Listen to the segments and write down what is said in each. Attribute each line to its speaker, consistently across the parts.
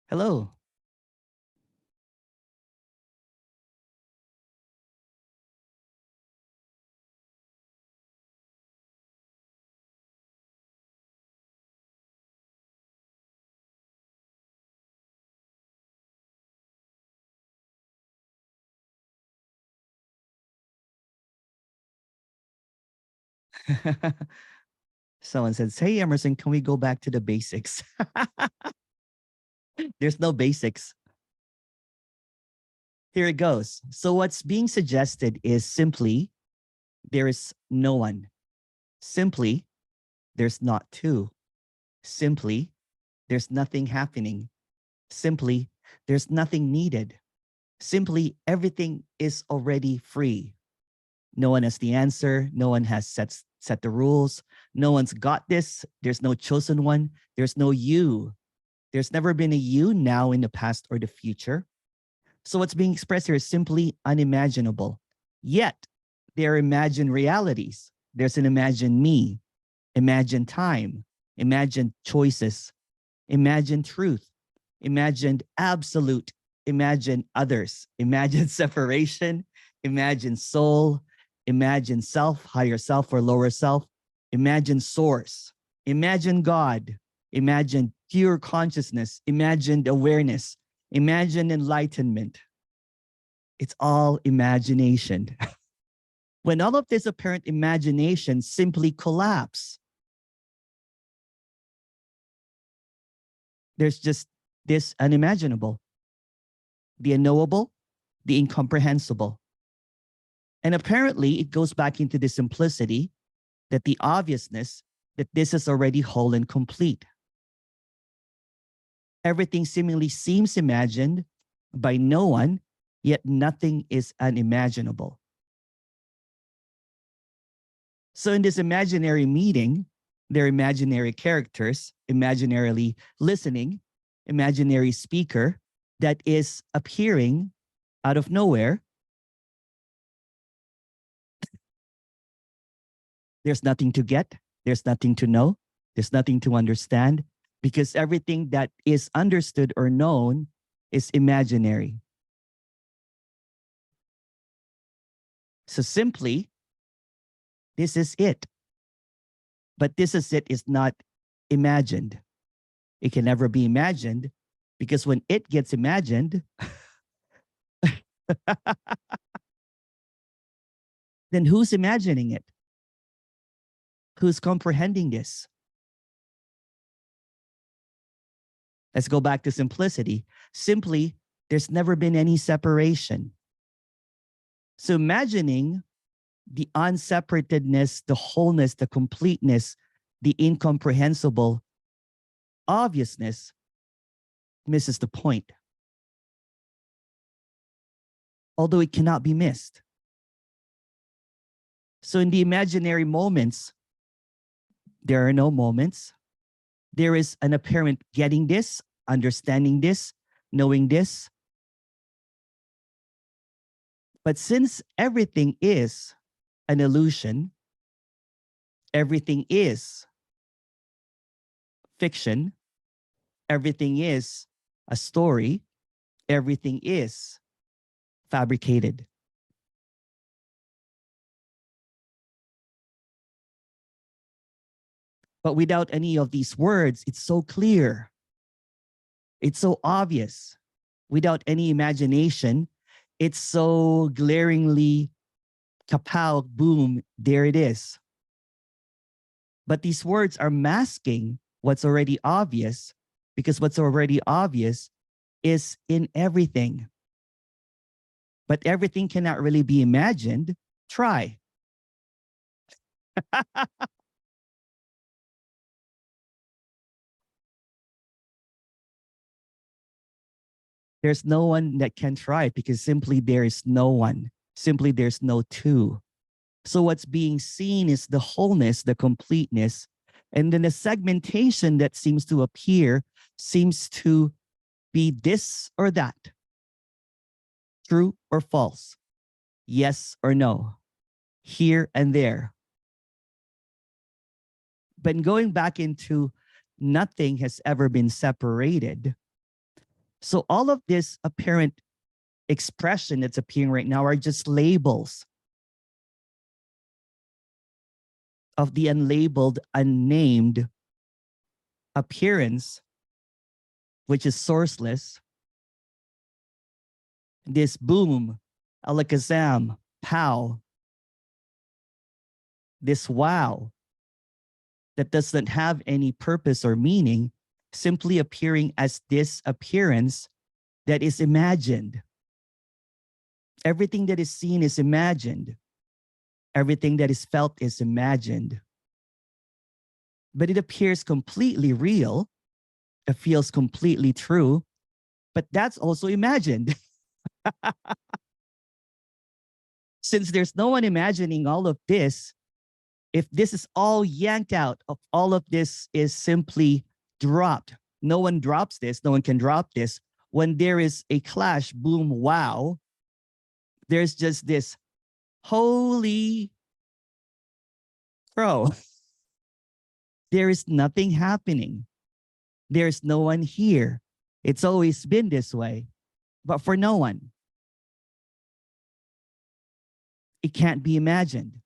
Speaker 1: Hello. Someone says, hey, Emerson, can we go back to the basics? There's no basics. Here it goes. So what's being suggested is simply, there is no one. Simply, there's not two. Simply, there's nothing happening. Simply, there's nothing needed. Simply, everything is already free. No one has the answer. No one has set the rules. No one's got this. There's no chosen one. There's no you. There's never been a you now, in the past, or the future. So what's being expressed here is simply unimaginable. Yet, there are imagined realities. There's an imagined me, imagined time, imagined choices, imagined truth, imagined absolute, imagined others, imagined separation, imagined soul, imagined self, higher self or lower self, imagined source, imagined God, imagined pure consciousness, imagined awareness, imagined enlightenment. It's all imagination. When all of this apparent imagination simply collapse, there's just this unimaginable, the unknowable, the incomprehensible. And apparently it goes back into the simplicity, that the obviousness, that this is already whole and complete. Everything seemingly seems imagined by no one, yet nothing is unimaginable. So in this imaginary meeting, there are imaginary characters, imaginarily listening, imaginary speaker that is appearing out of nowhere. There's nothing to get. There's nothing to know. There's nothing to understand, because everything that is understood or known is imaginary. So simply, this is it. But this is it is not imagined. It can never be imagined, because when it gets imagined, then who's imagining it? Who's comprehending this? Let's go back to simplicity. Simply, there's never been any separation. So imagining the unseparatedness, the wholeness, the completeness, the incomprehensible obviousness misses the point. Although it cannot be missed. So in the imaginary moments, there are no moments. There is an apparent getting this, understanding this, knowing this. But since everything is an illusion, everything is fiction, everything is a story, everything is fabricated. But without any of these words, it's so clear. It's so obvious. Without any imagination, it's so glaringly kapow, boom, there it is. But these words are masking what's already obvious, because what's already obvious is in everything. But everything cannot really be imagined. Try. There's no one that can try, because simply there is no one. Simply there's no two. So what's being seen is the wholeness, the completeness, and then the segmentation that seems to appear seems to be this or that. True or false. Yes or no. Here and there. But going back into nothing has ever been separated, So all of this apparent expression that's appearing right now are just labels of the unlabeled, unnamed appearance, which is sourceless. This boom, alakazam, pow, this wow that doesn't have any purpose or meaning, simply appearing as this appearance that is imagined. Everything that is seen is imagined. Everything that is felt is imagined. But it appears completely real. It feels completely true, but that's also imagined. Since there's no one imagining all of this, if this is all yanked out of all of this is simply dropped, no one drops this, no one can drop this. When there is a clash, boom, wow, there's just this holy crow. There is nothing happening. There's no one here. It's always been this way, but for no one. It can't be imagined.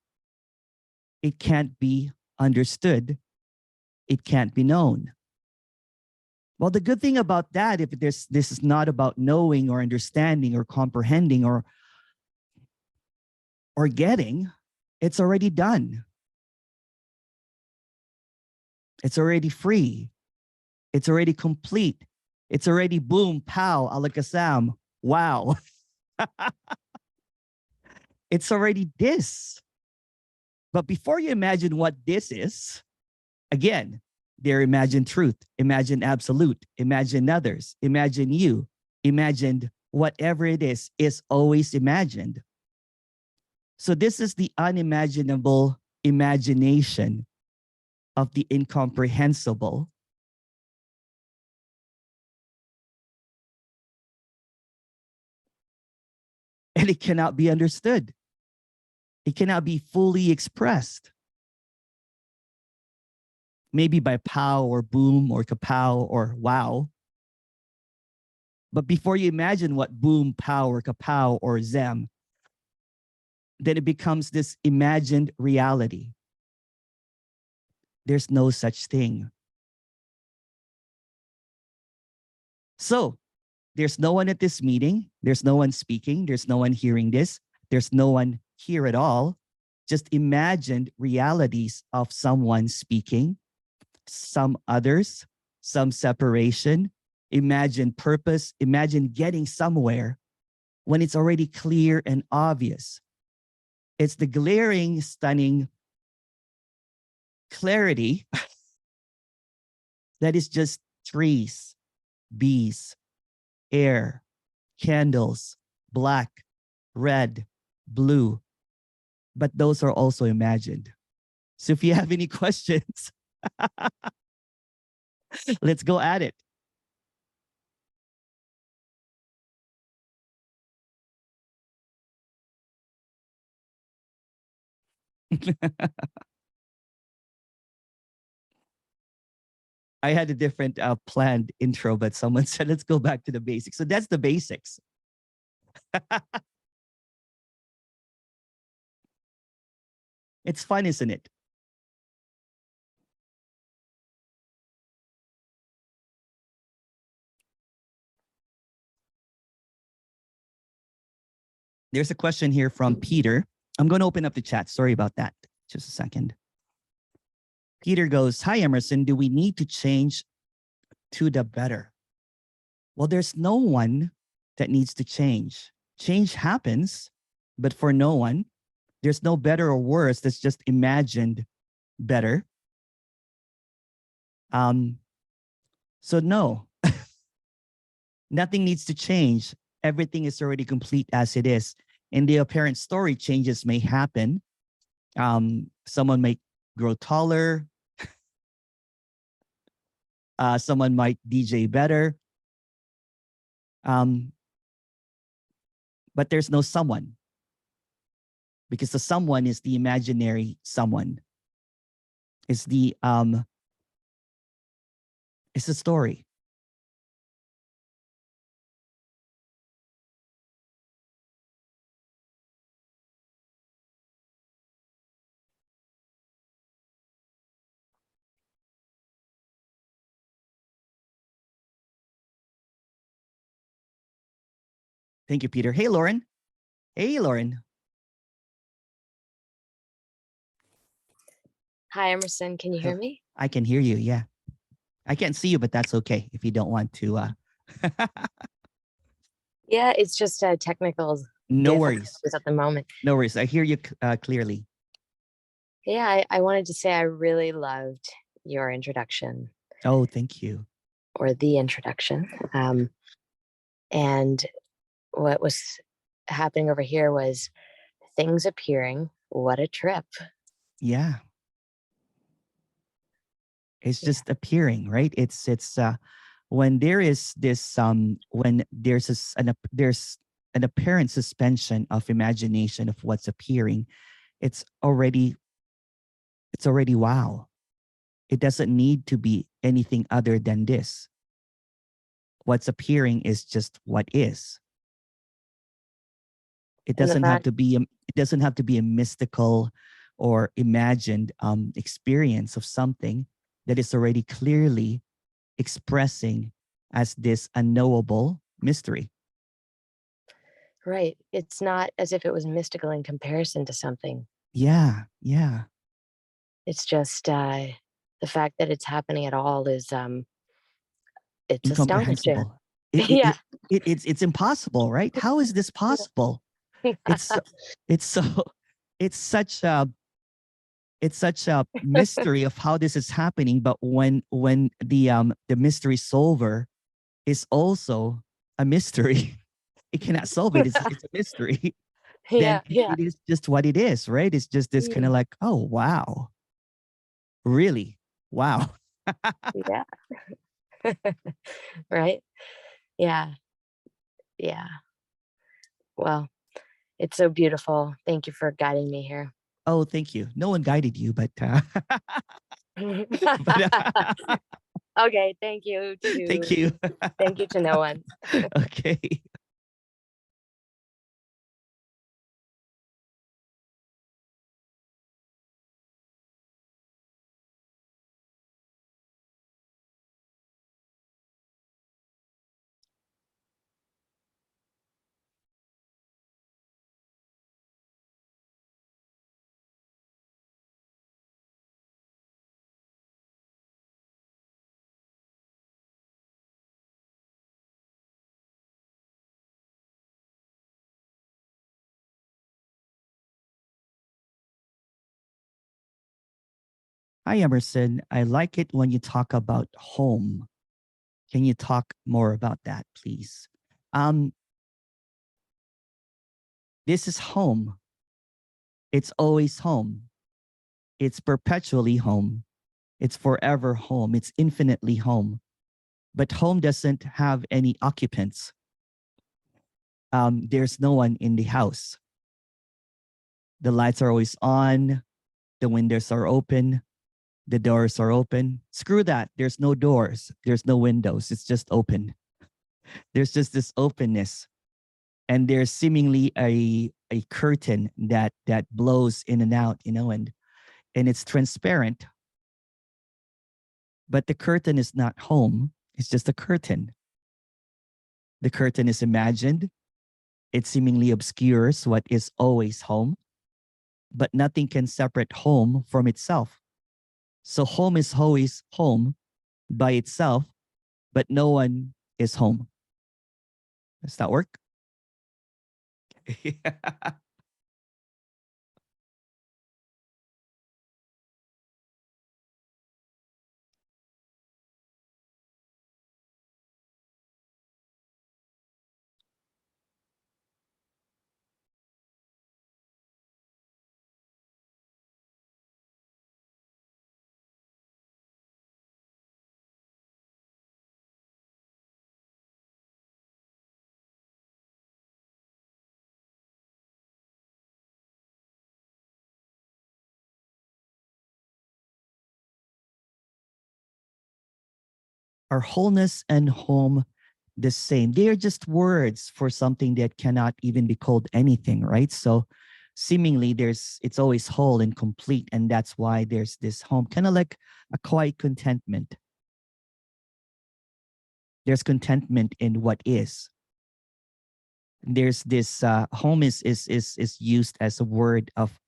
Speaker 1: It can't be understood. It can't be known. Well, the good thing about that, if this is not about knowing or understanding or comprehending or getting, it's already done. It's already free. It's already complete. It's already boom, pow, alakazam, wow. It's already this. But before you imagine what this is, again, there imagine truth, imagine absolute, imagine others, imagine you, imagined whatever it is always imagined. So this is the unimaginable imagination of the incomprehensible. And it cannot be understood. It cannot be fully expressed. Maybe by pow or boom or kapow or wow. But before you imagine what boom, pow, or kapow or zem, then it becomes this imagined reality. There's no such thing. So there's no one at this meeting. There's no one speaking. There's no one hearing this. There's no one here at all. Just imagined realities of someone speaking, some others, some separation. Imagine purpose. Imagine getting somewhere when it's already clear and obvious. It's the glaring, stunning clarity that is just trees, bees, air, candles, black, red, blue. But those are also imagined. So if you have any questions, let's go at it. I had a different planned intro, but someone said, let's go back to the basics. So that's the basics. It's fun, isn't it? There's a question here from Peter. I'm going to open up the chat. Sorry about that. Just a second. Peter goes, hi, Emerson. Do we need to change to the better? Well, there's no one that needs to change. Change happens, but for no one. There's no better or worse. That's just imagined better. So no, nothing needs to change. Everything is already complete as it is. In the apparent story, changes may happen. Someone might grow taller. Someone might DJ better. But there's no someone, because the someone is the imaginary someone. It's the story. Thank you, Peter. Hey, Lauren. Hey, Lauren.
Speaker 2: Hi, Emerson. Can you hear me?
Speaker 1: I can hear you. Yeah. I can't see you, but that's okay if you don't want to.
Speaker 2: Yeah, it's just technical
Speaker 1: No worries.
Speaker 2: difficulties at the moment.
Speaker 1: No worries. I hear you clearly.
Speaker 2: Yeah, I wanted to say I really loved your introduction.
Speaker 1: Oh, thank you.
Speaker 2: Or the introduction. And what was happening over here was things appearing. What a trip.
Speaker 1: Yeah. It's just appearing, right? It's when there is this when there's there's an apparent suspension of imagination of what's appearing, it's already wow. It doesn't need to be anything other than this. What's appearing is just what is. It doesn't have to be a mystical or imagined experience of something that is already clearly expressing as this unknowable mystery.
Speaker 2: Right. It's not as if it was mystical in comparison to something.
Speaker 1: Yeah, yeah.
Speaker 2: It's just the fact that it's happening at all is it's astonishing.
Speaker 1: Incomprehensible.
Speaker 2: Yeah.
Speaker 1: It's impossible, right? How is this possible? It's such a mystery of how this is happening. But when the mystery solver is also a mystery, it cannot solve it. It's a mystery. Then it is just what it is, right? It's just this kind of like, oh wow, really, wow.
Speaker 2: Yeah. Right. Yeah. Yeah. Well, it's so beautiful. Thank you for guiding me here.
Speaker 1: Oh, thank you. No one guided you, but,
Speaker 2: okay, thank you to
Speaker 1: thank you.
Speaker 2: thank you to no one.
Speaker 1: Okay. Hi, Emerson. I like it when you talk about home. Can you talk more about that, please? This is home. It's always home. It's perpetually home. It's forever home. It's infinitely home. But home doesn't have any occupants. There's no one in the house. The lights are always on. The windows are open. The doors are open. Screw that. There's no doors. There's no windows. It's just open. There's just this openness. And there's seemingly a curtain that blows in and out, and it's transparent. But the curtain is not home. It's just a curtain. The curtain is imagined. It seemingly obscures what is always home, but nothing can separate home from itself. So home is always home by itself, but no one is home. Does that work? Are wholeness and home the same? They are just words for something that cannot even be called anything, right? So seemingly it's always whole and complete, and that's why there's this home, kind of like a quiet contentment. There's contentment in what is. There's this home is used as a word of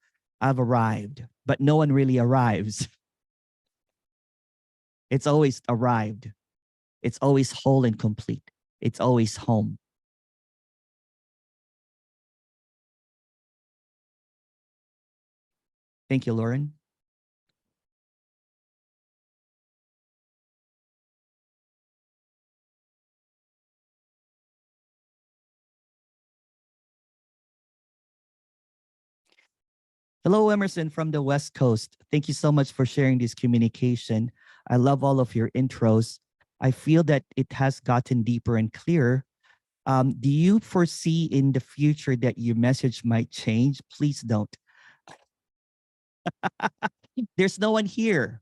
Speaker 1: I've arrived, but no one really arrives. It's always arrived. It's always whole and complete. It's always home. Thank you, Lauren. Hello, Emerson from the West Coast. Thank you so much for sharing this communication. I love all of your intros. I feel that it has gotten deeper and clearer. Do you foresee in the future that your message might change? Please don't. There's no one here.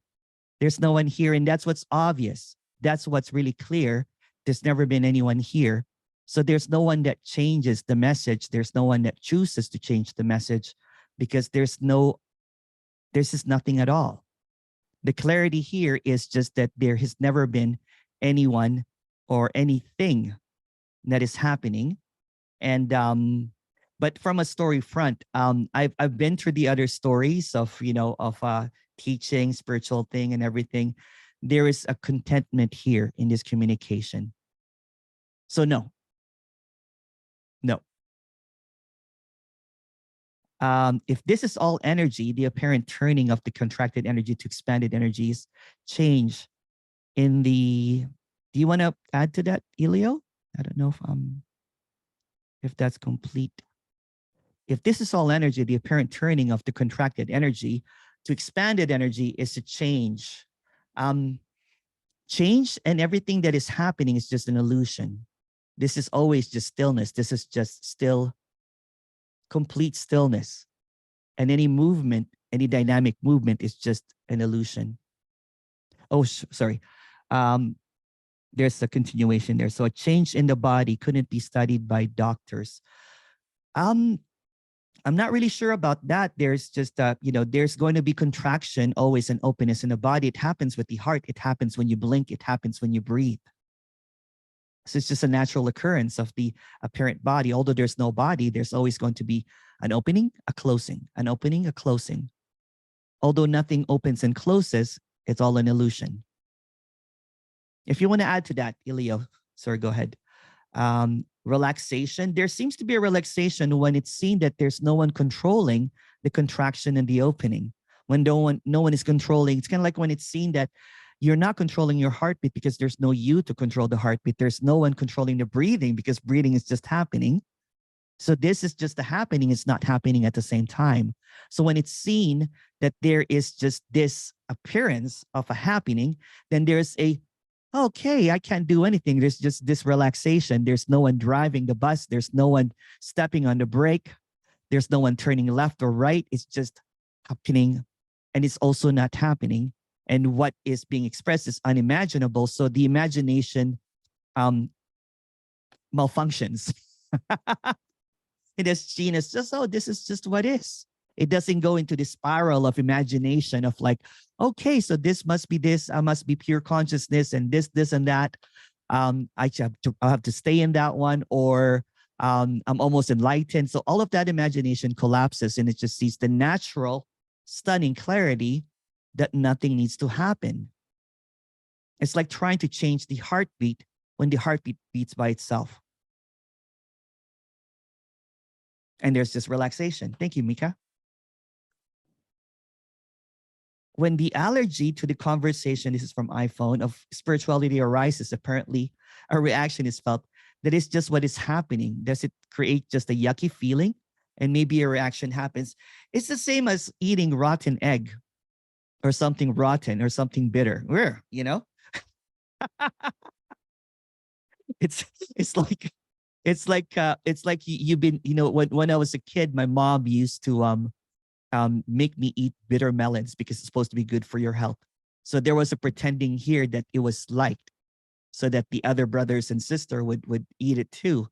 Speaker 1: There's no one here, and that's what's obvious. That's what's really clear. There's never been anyone here. So there's no one that changes the message. There's no one that chooses to change the message because there's is nothing at all. The clarity here is just that there has never been anyone or anything that is happening. And but from a story front, I've been through the other stories of teaching, spiritual thing, and everything. There is a contentment here in this communication. So no. If this is all energy, the apparent turning of the contracted energy to expanded energies change in the. Do you want to add to that, Elio? I don't know if that's complete. If this is all energy, the apparent turning of the contracted energy to expanded energy is a change. Change and everything that is happening is just an illusion. This is always just stillness. This is just still, complete stillness. And any movement, any dynamic movement is just an illusion. Oh, sorry. There's a continuation there. So a change in the body couldn't be studied by doctors. I'm not really sure about that. There's just, there's going to be contraction, always an openness in the body. It happens with the heart. It happens when you blink. It happens when you breathe. So it's just a natural occurrence of the apparent body. Although there's no body, there's always going to be an opening, a closing, an opening, a closing. Although nothing opens and closes, it's all an illusion. If you want to add to that, Elio, sorry, go ahead. Relaxation. There seems to be a relaxation when it's seen that there's no one controlling the contraction and the opening. When no one is controlling, it's kind of like when it's seen that you're not controlling your heartbeat because there's no you to control the heartbeat. There's no one controlling the breathing because breathing is just happening. So this is just the happening. It's not happening at the same time. So when it's seen that there is just this appearance of a happening, then there's a, okay, I can't do anything. There's just this relaxation. There's no one driving the bus. There's no one stepping on the brake. There's no one turning left or right. It's just happening. And it's also not happening. And what is being expressed is unimaginable. So the imagination malfunctions. It is seen as just, oh, this is just what is. It doesn't go into the spiral of imagination of like, okay, so this must be this, I must be pure consciousness and this and that. I have to stay in that one, or I'm almost enlightened. So all of that imagination collapses and it just sees the natural, stunning clarity that nothing needs to happen. It's like trying to change the heartbeat when the heartbeat beats by itself. And there's just relaxation. Thank you, Mika. When the allergy to the conversation, this is from iPhone, of spirituality arises, apparently a reaction is felt that is just what is happening. Does it create just a yucky feeling? And maybe a reaction happens. It's the same as eating rotten egg or something rotten or something bitter. You know? it's like you've been, when I was a kid, my mom used to make me eat bitter melons because it's supposed to be good for your health. So there was a pretending here that it was liked so that the other brothers and sister would eat it too.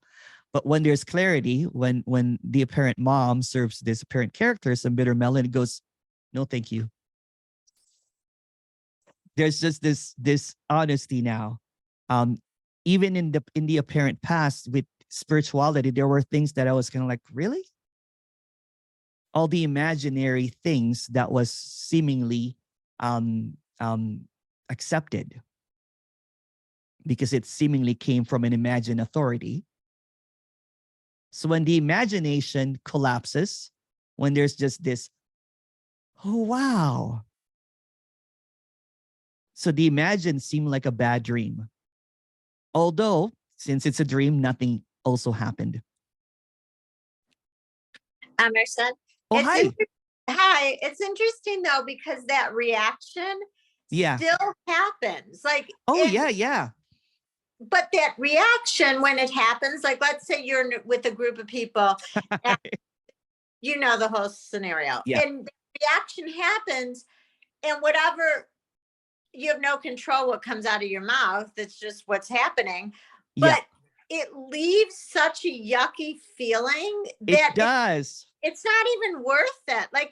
Speaker 1: But when there's clarity, when the apparent mom serves this apparent character some bitter melon, it goes, no, thank you. There's just this honesty now. Even in the apparent past, with spirituality, there were things that I was kind of like, really? All the imaginary things that was seemingly accepted because it seemingly came from an imagined authority. So when the imagination collapses, when there's just this, oh, wow. So the imagined seemed like a bad dream. Although, since it's a dream, nothing also happened.
Speaker 3: Emerson.
Speaker 1: Oh,
Speaker 3: It's
Speaker 1: hi.
Speaker 3: Hi. It's interesting though, because that reaction still happens. Like,
Speaker 1: oh, yeah.
Speaker 3: But that reaction, when it happens, like, let's say you're with a group of people, and you know the whole scenario, and the reaction happens, and whatever, you have no control what comes out of your mouth. It's just what's happening. But it leaves such a yucky feeling that
Speaker 1: it does.
Speaker 3: It's not even worth it. Like,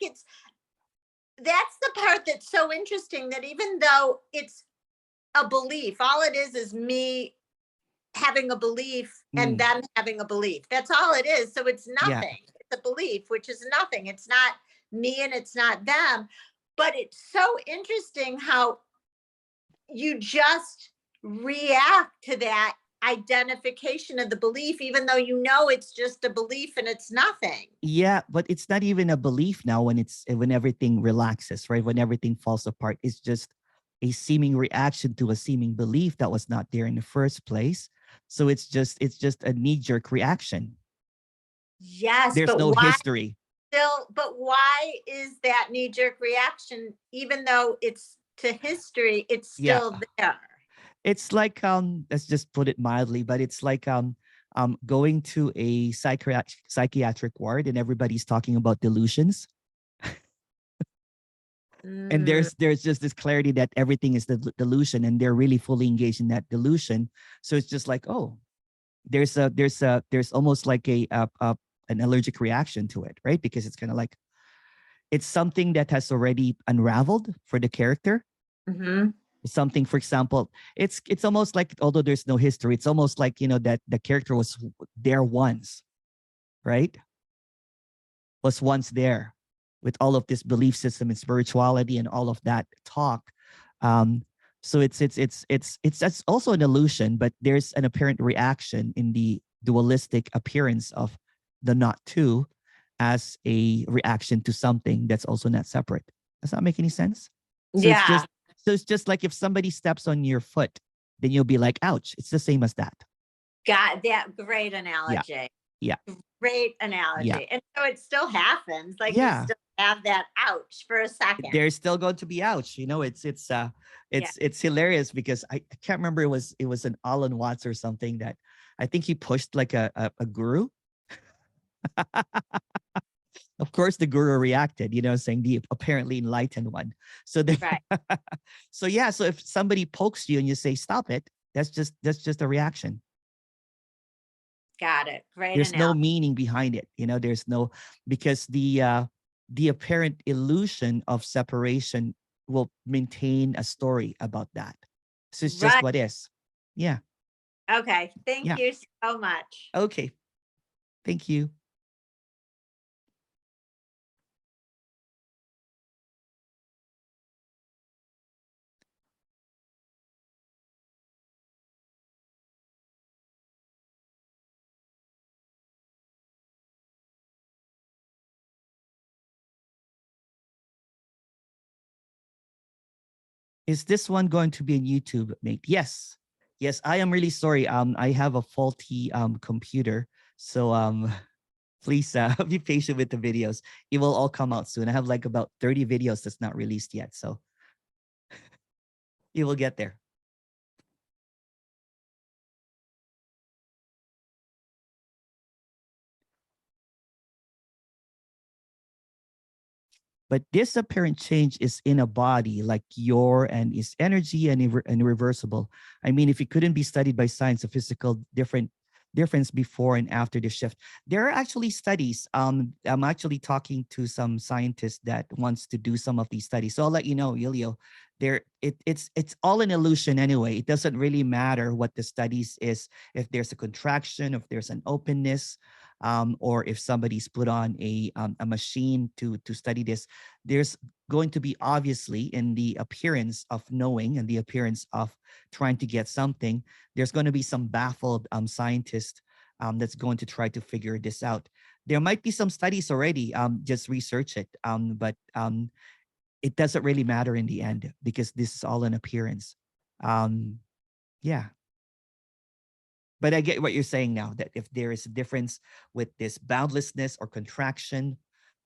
Speaker 3: that's the part that's so interesting, that even though it's a belief, all it is me having a belief and them having a belief. That's all it is. So it's nothing. It's a belief, which is nothing. It's not me and it's not them. But it's so interesting how you just react to that identification of the belief, even though you know it's just a belief and it's nothing.
Speaker 1: Yeah, but it's not even a belief now when everything relaxes, right? When everything falls apart, it's just a seeming reaction to a seeming belief that was not there in the first place. So it's just a knee-jerk reaction.
Speaker 3: Yes,
Speaker 1: there's no history.
Speaker 3: But why is that knee-jerk reaction, even though it's to history, it's still there?
Speaker 1: It's like let's just put it mildly, but it's like going to a psychiatric ward and everybody's talking about delusions. And there's just this clarity that everything is the delusion, and they're really fully engaged in that delusion. So it's just like, oh, there's almost like an allergic reaction to it, right? Because it's kind of like it's something that has already unraveled for the character. Something, for example, it's almost like, although there's no history, it's almost like, that the character was there once, right? Was once there with all of this belief system and spirituality and all of that talk. So it's also an illusion, but there's an apparent reaction in the dualistic appearance of the not two as a reaction to something that's also not separate. Does that make any sense? So it's just like if somebody steps on your foot, then you'll be like, ouch. It's the same as that.
Speaker 3: Got that. Great analogy.
Speaker 1: Yeah.
Speaker 3: Great analogy.
Speaker 1: Yeah.
Speaker 3: And so it still happens. Like, you still have that ouch for a second.
Speaker 1: There's still going to be ouch. It's hilarious because I can't remember, it was an Alan Watts or something that I think he pushed like a guru. Of course, the guru reacted, saying the apparently enlightened one. So so if somebody pokes you and you say, stop it, that's just a reaction.
Speaker 3: Got it. Great.
Speaker 1: There's no meaning behind it. There's no, because the apparent illusion of separation will maintain a story about that. So it's just what is. Yeah.
Speaker 3: Okay. Thank you so much.
Speaker 1: Okay. Thank you. Is this one going to be on YouTube, Nate? Yes. I am really sorry. I have a faulty computer, so please be patient with the videos. It will all come out soon. I have like about 30 videos that's not released yet, so you will get there. But this apparent change is in a body like and is energy and irreversible. I mean, if it couldn't be studied by science, a physical difference before and after the shift. There are actually studies. I'm actually talking to some scientists that wants to do some of these studies. So I'll let you know, Ilio, it's all an illusion anyway. It doesn't really matter what the studies is, if there's a contraction, if there's an openness, or if somebody's put on a machine to study this. There's going to be, obviously, in the appearance of knowing and the appearance of trying to get something, there's going to be some baffled scientist that's going to try to figure this out. There might be some studies already. Just research it. But it doesn't really matter in the end, because this is all an appearance. Yeah. But I get what you're saying now, that if there is a difference with this boundlessness or contraction,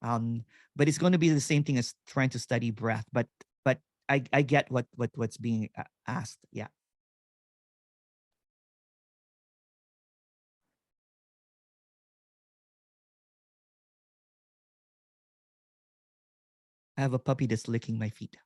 Speaker 1: but it's going to be the same thing as trying to study breath. But I get what's being asked. Yeah. I have a puppy that's licking my feet.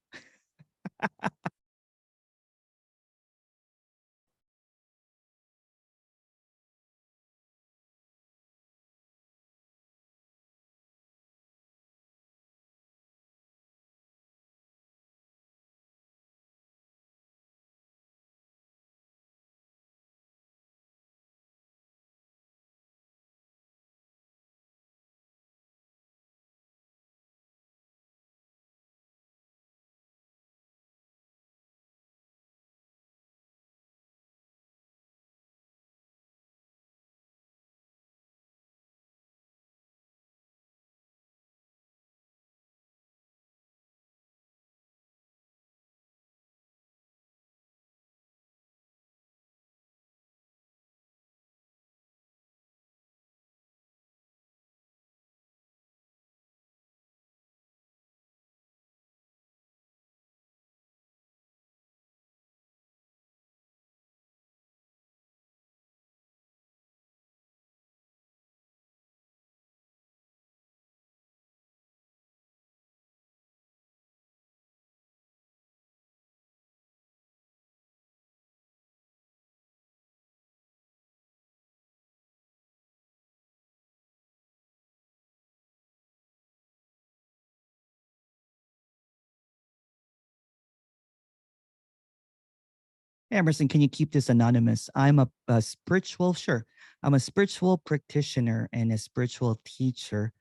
Speaker 1: Emerson, can you keep this anonymous? I'm a spiritual, sure. I'm a spiritual practitioner and a spiritual teacher.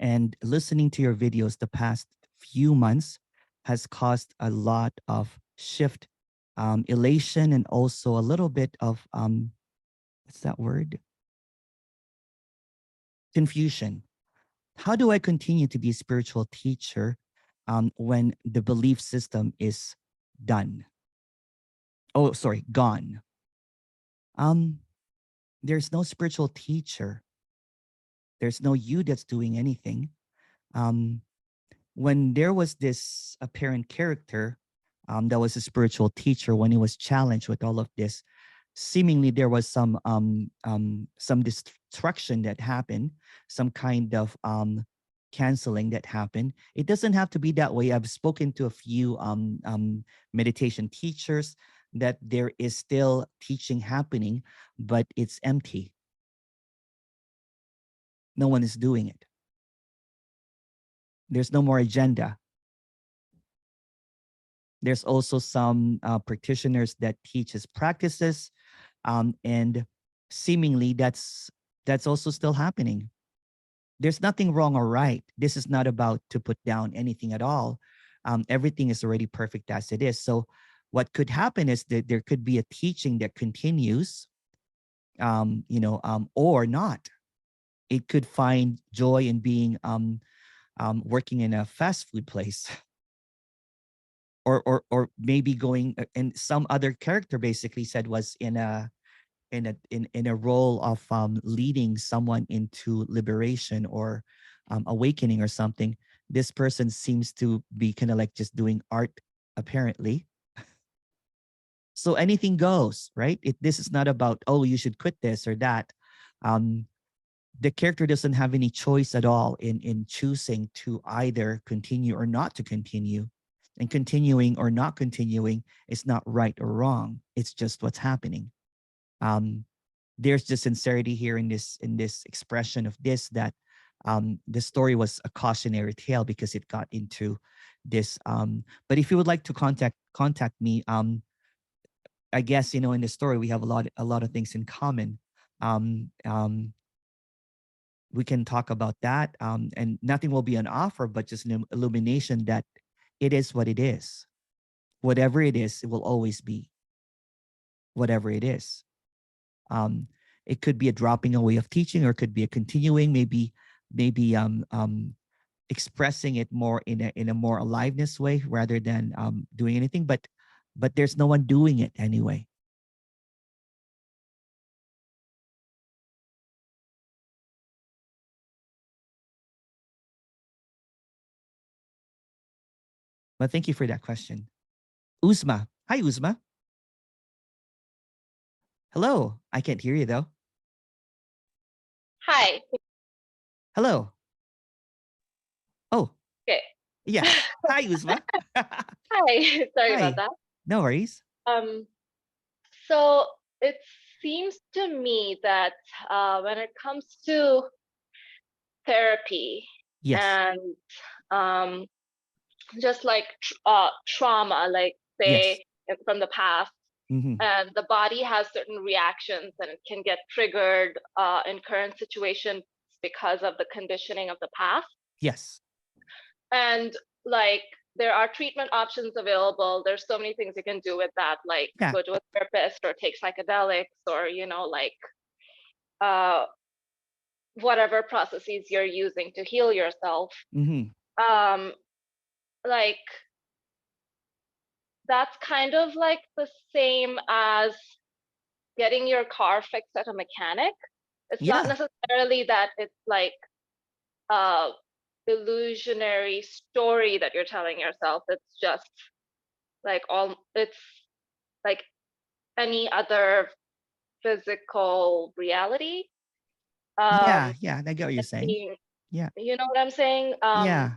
Speaker 1: And listening to your videos the past few months has caused a lot of shift, elation, and also a little bit of, what's that word? Confusion. How do I continue to be a spiritual teacher when the belief system is done? Oh, sorry, gone. Um, there's no spiritual teacher. There's no you that's doing anything. Um, when there was this apparent character that was a spiritual teacher, when he was challenged with all of this, seemingly there was some destruction that happened, some kind of canceling that happened. It doesn't have to be that way. I've spoken to a few meditation teachers that there is still teaching happening, but it's empty. No one is doing it. There's no more agenda. There's also some practitioners that teaches practices, and seemingly that's also still happening. There's nothing wrong or right. This is not about to put down anything at all. Everything is already perfect as it is. So what could happen is that there could be a teaching that continues, or not. It could find joy in being working in a fast food place. Or maybe going, and some other character basically said was in a role of leading someone into liberation or awakening or something. This person seems to be kind of like just doing art, apparently. So anything goes, right? This is not about, oh, you should quit this or that. The character doesn't have any choice at all in choosing to either continue or not to continue. And continuing or not continuing is not right or wrong. It's just what's happening. There's just sincerity here in this expression of this, that the story was a cautionary tale because it got into this. But if you would like to contact me, I guess, in the story we have a lot of things in common. Um, um, we can talk about that, and nothing will be an offer, but just an illumination that it is what it is. Whatever it is, it will always be whatever it is. Um, it could be a dropping away of teaching, or it could be a continuing, maybe expressing it more in a more aliveness way rather than doing anything. But there's no one doing it anyway. But thank you for that question. Uzma. Hi, Uzma. Hello. I can't hear you though.
Speaker 4: Hi.
Speaker 1: Hello. Oh,
Speaker 4: Okay.
Speaker 1: yeah. Hi, Uzma.
Speaker 4: Hi. Sorry about
Speaker 1: Hi.
Speaker 4: that.
Speaker 1: No worries.
Speaker 4: So it seems to me that when it comes to therapy
Speaker 1: Yes.
Speaker 4: and just like trauma, like
Speaker 1: Yes.
Speaker 4: say from the past,
Speaker 1: Mm-hmm.
Speaker 4: and the body has certain reactions and it can get triggered in current situations because of the conditioning of the past.
Speaker 1: Yes.
Speaker 4: And like there are treatment options available. There's so many things you can do with that, like
Speaker 1: Yeah.
Speaker 4: go to a therapist or take psychedelics or, like whatever processes you're using to heal yourself.
Speaker 1: Mm-hmm.
Speaker 4: Like that's kind of like the same as getting your car fixed at a mechanic. It's not
Speaker 1: Yeah.
Speaker 4: necessarily that it's like a illusionary story that you're telling yourself. It's just like it's like any other physical reality.
Speaker 1: Yeah. I get what you're
Speaker 4: I
Speaker 1: saying.
Speaker 4: mean,
Speaker 1: Yeah.
Speaker 4: you know what I'm saying?
Speaker 1: Yeah.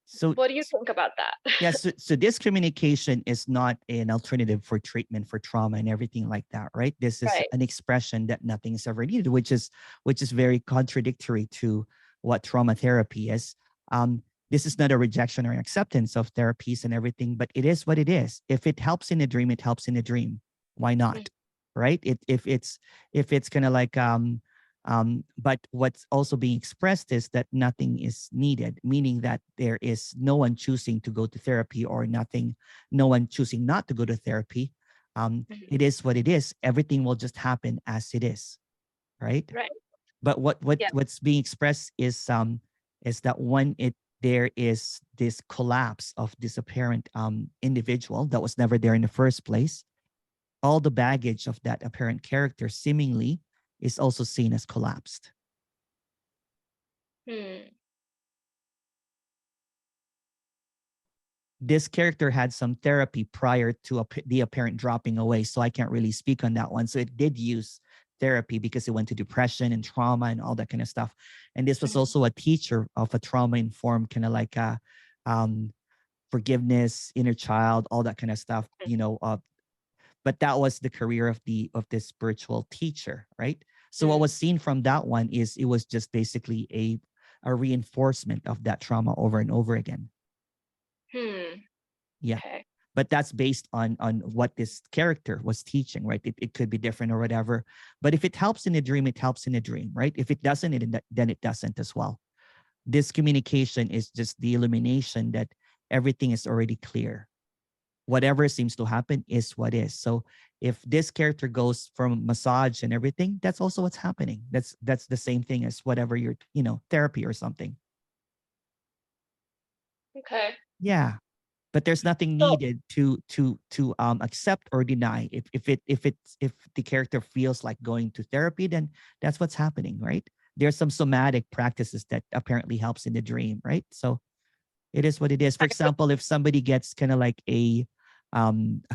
Speaker 1: So
Speaker 4: What do you think about that?
Speaker 1: yeah, so this communication is not an alternative for treatment for trauma and everything like that, right? This is
Speaker 4: Right.
Speaker 1: an expression that nothing is ever needed, which is very contradictory to what trauma therapy is. This is not a rejection or acceptance of therapies and everything, but it is what it is. If it helps in a dream, it helps in a dream. Why not? Right? If it's kind of like but what's also being expressed is that nothing is needed, meaning that there is no one choosing to go to therapy or no one choosing not to go to therapy. It is what it is. Everything will just happen as it is, right?
Speaker 4: Right.
Speaker 1: But what's being expressed is that when there is this collapse of this apparent individual that was never there in the first place, all the baggage of that apparent character seemingly is also seen as collapsed. This character had some therapy prior to the apparent dropping away, so I can't really speak on that one. So it did use therapy because it went to depression and trauma and all that kind of stuff. And this was also a teacher of a trauma-informed kind of like forgiveness, inner child, all that kind of stuff, but that was the career of this spiritual teacher, right? So what was seen from that one is it was just basically a reinforcement of that trauma over and over again. Yeah.
Speaker 4: Okay.
Speaker 1: But that's based on what this character was teaching, right? It could be different or whatever. But if it helps in a dream, it helps in a dream, right? If it doesn't, then it doesn't as well. This communication is just the illumination that everything is already clear. Whatever seems to happen is what is. So if this character goes from massage and everything, that's also what's happening. That's the same thing as whatever your therapy or something.
Speaker 4: Okay.
Speaker 1: Yeah, but there's nothing needed to accept or deny. If the character feels like going to therapy, then that's what's happening, right? There's some somatic practices that apparently helps in the dream, right? So it is what it is. For example, if somebody gets kind of like a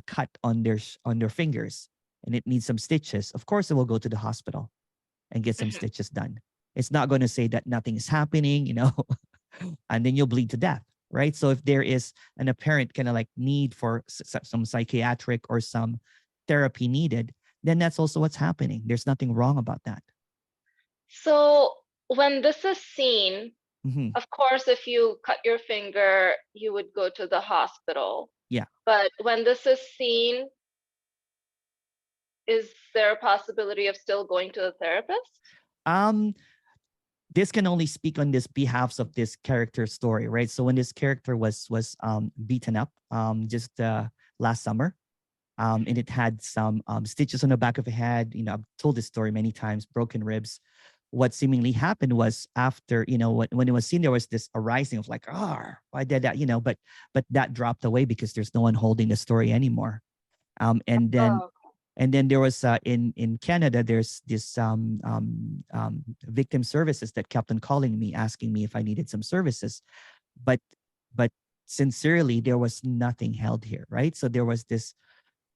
Speaker 1: cut on their fingers and it needs some stitches, of course it will go to the hospital and get some stitches done. It's not going to say that nothing is happening, and then you'll bleed to death, right? So if there is an apparent kind of like need for some psychiatric or some therapy needed, then that's also what's happening. There's nothing wrong about that.
Speaker 4: So when this is seen,
Speaker 1: Mhm.
Speaker 4: Of course, if you cut your finger, you would go to the hospital.
Speaker 1: Yeah.
Speaker 4: But when this is seen, is there a possibility of still going to a therapist?
Speaker 1: This can only speak on this behalf of this character story, right? So when this character was beaten up just last summer, and it had some stitches on the back of the head. You know, I've told this story many times, broken ribs. What seemingly happened was after, you know, when it was seen, there was this arising of like, why did that? You know, but that dropped away because there's no one holding the story anymore. And then
Speaker 4: Oh,
Speaker 1: there was in Canada, there's this victim services that kept on calling me, asking me if I needed some services, but but sincerely, there was nothing held here, right? So there was this,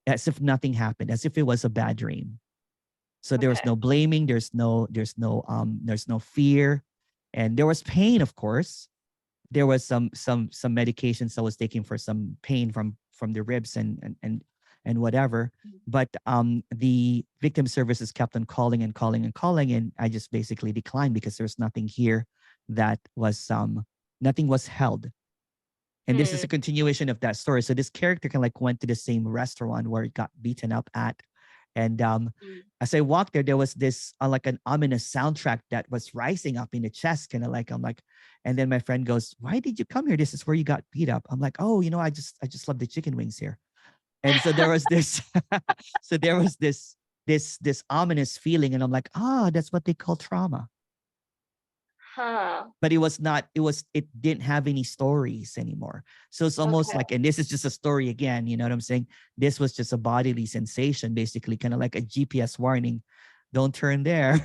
Speaker 1: as if nothing happened, as if it was a bad dream. So there was
Speaker 4: okay.
Speaker 1: no blaming, there's no fear, and there was pain, of course. There was some medications I was taking for some pain from the ribs and whatever. But the victim services kept on calling and calling and calling, and I just basically declined because there's nothing here that was nothing was held. And this is a continuation of that story. So this character kind of like went to the same restaurant where it got beaten up at. And as I walked there was this like an ominous soundtrack that was rising up in the chest, kind of like, I'm like, and then my friend goes, "Why did you come here? This is where you got beat up." I'm like, "Oh, you know, I just love the chicken wings here." And so there was this, so there was this ominous feeling, and I'm like, that's what they call trauma.
Speaker 4: Huh.
Speaker 1: But it didn't have any stories anymore. So it's almost
Speaker 4: Okay.
Speaker 1: like, and this is just a story again, you know what I'm saying? This was just a bodily sensation, basically, kind of like a GPS warning. Don't turn there.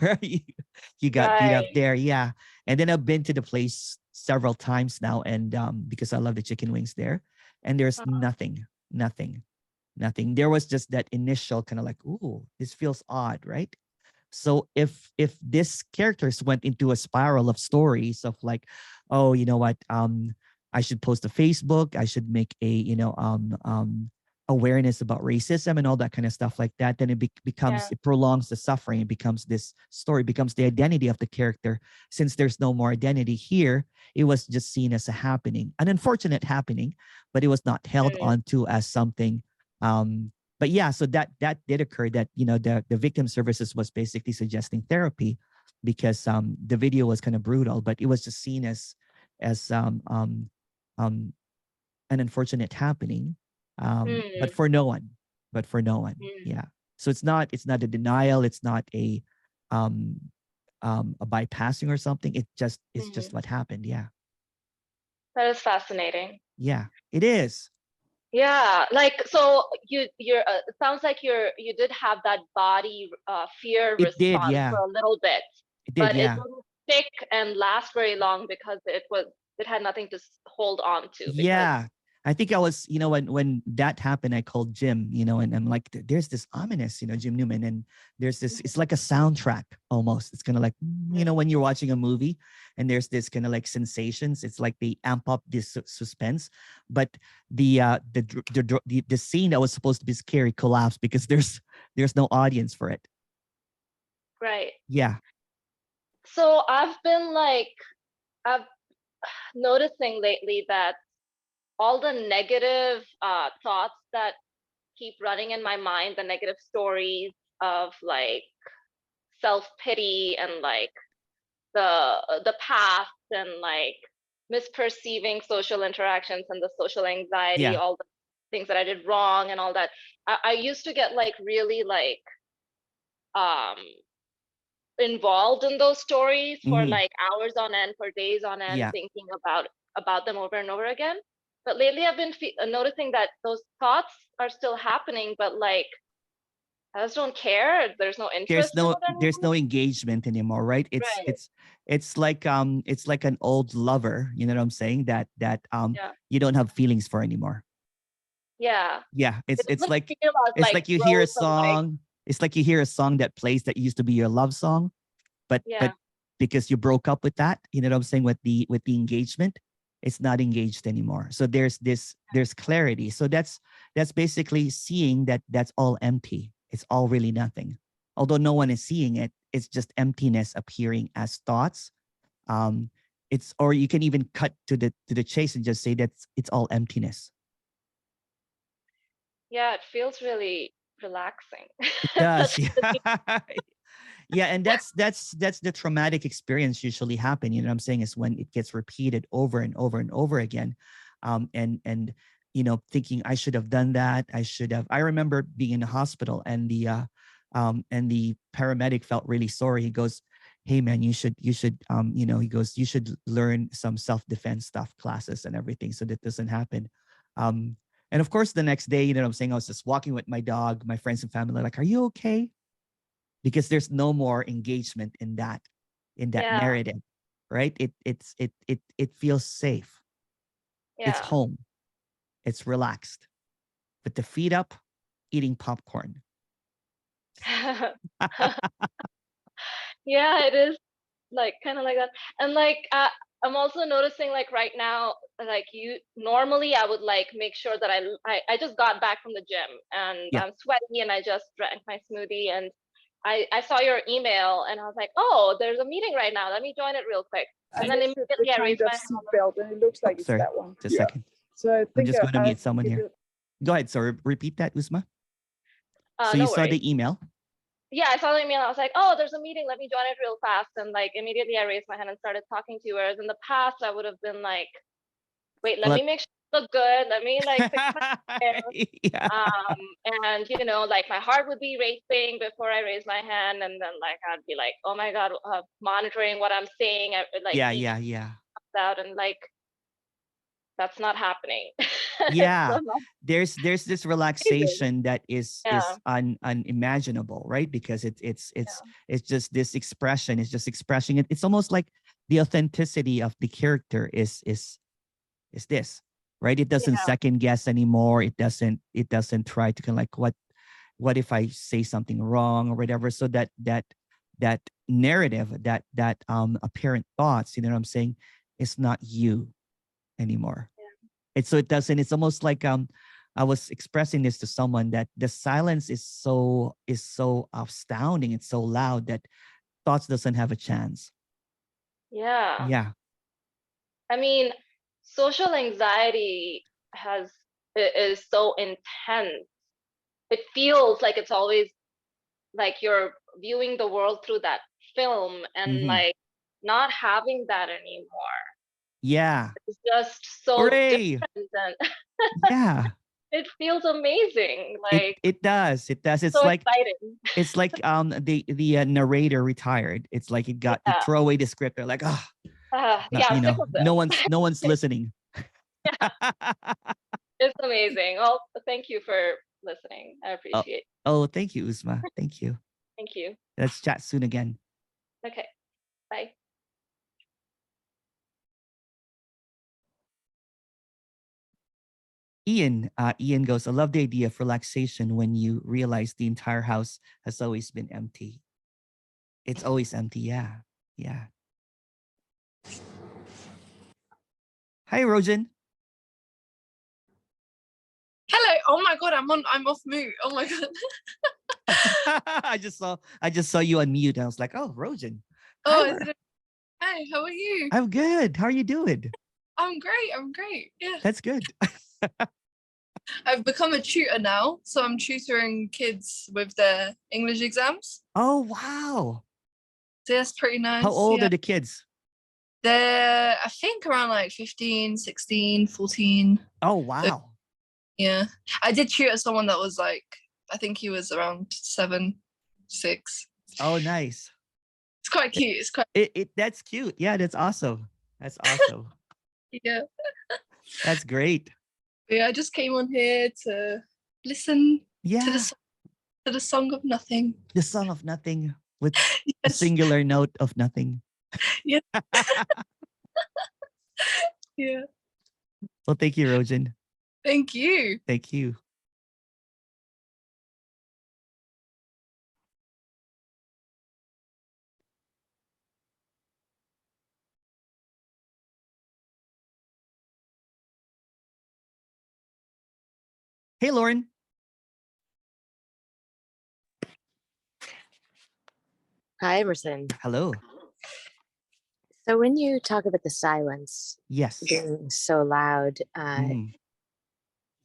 Speaker 1: You got beat up
Speaker 4: Right.
Speaker 1: there. Yeah. And then I've been to the place several times now, and because I love the chicken wings there, and there's nothing. There was just that initial kind of like, ooh, this feels odd, right? So if this characters went into a spiral of stories of like, oh, you know what, I should post to Facebook, I should make a, you know, awareness about racism and all that kind of stuff like that, then it becomes, it prolongs the suffering. It becomes this story, becomes the identity of the character. Since there's no more identity here, it was just seen as a happening, an unfortunate happening, but it was not held onto as something. But yeah, so that did occur, that, you know, the victim services was basically suggesting therapy because the video was kind of brutal, but it was just seen as an unfortunate happening, but for no one, yeah. So it's not a denial, it's not a bypassing or something. It's just what happened. Yeah.
Speaker 4: That is fascinating.
Speaker 1: Yeah, it is.
Speaker 4: Yeah, like, so you're it sounds like you did have that body fear
Speaker 1: It did,
Speaker 4: response
Speaker 1: yeah.
Speaker 4: for a little bit,
Speaker 1: It did,
Speaker 4: but it
Speaker 1: yeah.
Speaker 4: didn't stick and last very long because it had nothing to hold on to. Because
Speaker 1: Yeah. I think I was, you know, when that happened, I called Jim, you know, and I'm like, there's this ominous, you know, Jim Newman, and there's this, it's like a soundtrack almost. It's kind of like, you know, when you're watching a movie and there's this kind of like sensations, it's like they amp up this suspense. But the scene that was supposed to be scary collapsed because there's no audience for it.
Speaker 4: right.
Speaker 1: Yeah.
Speaker 4: So I've noticing lately that all the negative thoughts that keep running in my mind, the negative stories of like self-pity and like the past and like misperceiving social interactions and the social anxiety,
Speaker 1: Yeah.
Speaker 4: all the things that I did wrong and all that. I used to get like really like um involved in those stories for
Speaker 1: Mhm.
Speaker 4: like hours on end, for days on end,
Speaker 1: Yeah.
Speaker 4: thinking about them over and over again. But lately I've been noticing that those thoughts are still happening, but like I just don't care. There's no interest in it
Speaker 1: There's no
Speaker 4: anymore.
Speaker 1: engagement anymore, right?
Speaker 4: Right.
Speaker 1: It's like an old lover, you know what I'm saying, that
Speaker 4: Yeah.
Speaker 1: you don't have feelings for anymore.
Speaker 4: Yeah.
Speaker 1: Yeah,
Speaker 4: It doesn't feel as
Speaker 1: it's
Speaker 4: like
Speaker 1: like you hear a
Speaker 4: growth and like,
Speaker 1: song, it's like you hear a song that plays that used to be your love song, but
Speaker 4: yeah.
Speaker 1: because you broke up with that, you know what I'm saying, with the engagement, it's not engaged anymore. So there's clarity. So that's basically seeing that that's all empty. It's all really nothing. Although no one is seeing it, it's just emptiness appearing as thoughts. Um, It's, or you can even cut to the chase and just say that it's all emptiness.
Speaker 4: Yeah, it feels really relaxing.
Speaker 1: It does.
Speaker 4: Such
Speaker 1: Yeah. Yeah, and that's the traumatic experience usually happen. You know what I'm saying, is when it gets repeated over and over and over again, and you know, thinking I should have done that. I should have. I remember being in the hospital, and the paramedic felt really sorry. He goes, "Hey man, you should you know," he goes, "you should learn some self-defense stuff classes and everything so that doesn't happen." And of course, the next day, you know what I'm saying, I was just walking with my dog, my friends and family, like, "Are you okay?" Because there's no more engagement in that
Speaker 4: Yeah,
Speaker 1: narrative, right? It feels safe. It's
Speaker 4: yeah.
Speaker 1: home. It's relaxed. With the feet up, eating popcorn.
Speaker 4: Yeah, it is like kind of like that. And like I'm also noticing like right now, like you normally I would like make sure that I just got back from the gym and
Speaker 1: Yeah.
Speaker 4: I'm sweaty and I just drank my smoothie and I saw your email and I was like, oh, there's a meeting right now. Let me join it real quick. And then immediately I raised my hand.
Speaker 5: Seatbelt, and it looks like it's
Speaker 1: Sorry,
Speaker 5: that one.
Speaker 1: just a second.
Speaker 5: So I
Speaker 1: I'm
Speaker 5: think
Speaker 1: just going to
Speaker 5: I
Speaker 1: mute someone here. Go ahead. Sorry, repeat that, Uzma. So you
Speaker 4: No
Speaker 1: saw
Speaker 4: worries.
Speaker 1: the email.
Speaker 4: Yeah, I saw the email. I was like, oh, there's a meeting. Let me join it real fast. And like immediately I raised my hand and started talking to you. Whereas in the past, I would have been like, wait, let me make sure I look good. Let me like fix my hair.
Speaker 1: Yeah.
Speaker 4: And you know, like my heart would be racing before I raise my hand. And then like I'd be like, oh my God, monitoring what I'm saying. Like
Speaker 1: Yeah.
Speaker 4: out and like that's not happening.
Speaker 1: Yeah.
Speaker 4: So not
Speaker 1: There's this
Speaker 4: amazing.
Speaker 1: relaxation that is
Speaker 4: Yeah.
Speaker 1: unimaginable, right? Because it's just this expression. It's just expressing it. It's almost like the authenticity of the character is this, right? It doesn't
Speaker 4: Yeah.
Speaker 1: second guess anymore. It doesn't try to kind of like, what if I say something wrong or whatever. So that narrative, that apparent thoughts, you know what I'm saying, it's not you anymore.
Speaker 4: Yeah.
Speaker 1: So it doesn't, it's almost like I was expressing this to someone, that the silence is so astounding, it's so loud that thoughts doesn't have a chance.
Speaker 4: Yeah.
Speaker 1: Yeah.
Speaker 4: I mean, social anxiety is so intense. It feels like it's always like you're viewing the world through that film and like not having that anymore.
Speaker 1: Yeah.
Speaker 4: It's just so
Speaker 1: Hooray.
Speaker 4: different and
Speaker 1: Yeah.
Speaker 4: it feels amazing. Like
Speaker 1: it does. It's
Speaker 4: so
Speaker 1: like
Speaker 4: exciting.
Speaker 1: it's like the narrator retired. It's like it got to
Speaker 4: Yeah.
Speaker 1: throw away the script. They're like,
Speaker 4: Yeah,
Speaker 1: you
Speaker 4: I'm sick
Speaker 1: know,
Speaker 4: of this.
Speaker 1: no one's listening.
Speaker 4: It's amazing. Well, thank you for listening. I appreciate it.
Speaker 1: Oh, thank you, Uzma. Thank you.
Speaker 4: Thank you.
Speaker 1: Let's chat soon again.
Speaker 4: Okay. Bye.
Speaker 1: Ian goes, I love the idea of relaxation when you realize the entire house has always been empty. It's always empty. Yeah. Hi, Rojan.
Speaker 6: Hello. Oh my God, I'm off mute. Oh my God.
Speaker 1: I just saw you unmute. I was like, oh, Rojan.
Speaker 6: Oh, is it? Hey, how are you?
Speaker 1: I'm good. How are you doing?
Speaker 6: I'm great. Yeah.
Speaker 1: That's good.
Speaker 6: I've become a tutor now, so I'm tutoring kids with their English exams.
Speaker 1: Oh, wow.
Speaker 6: So that's pretty nice.
Speaker 1: How old are the kids?
Speaker 6: They're, I think, around like 15, 16, 14.
Speaker 1: Oh, wow.
Speaker 6: Yeah. I did tutor someone that was like, I think he was around 7, 6.
Speaker 1: Oh, nice.
Speaker 6: It's quite cute. It's quite.
Speaker 1: That's cute. Yeah, that's awesome. That's awesome.
Speaker 6: Yeah.
Speaker 1: That's great.
Speaker 6: Yeah, I just came on here to listen
Speaker 1: Yeah.
Speaker 6: to the song of nothing.
Speaker 1: The song of nothing with
Speaker 6: Yes.
Speaker 1: a singular note of nothing.
Speaker 6: Yeah. Yeah.
Speaker 1: Well, thank you, Rojan.
Speaker 6: Thank you.
Speaker 1: Thank you. Hey, Lauren.
Speaker 2: Hi, Emerson.
Speaker 1: Hello.
Speaker 2: So when you talk about the silence
Speaker 1: Yes.
Speaker 2: being so loud,
Speaker 1: Mhm.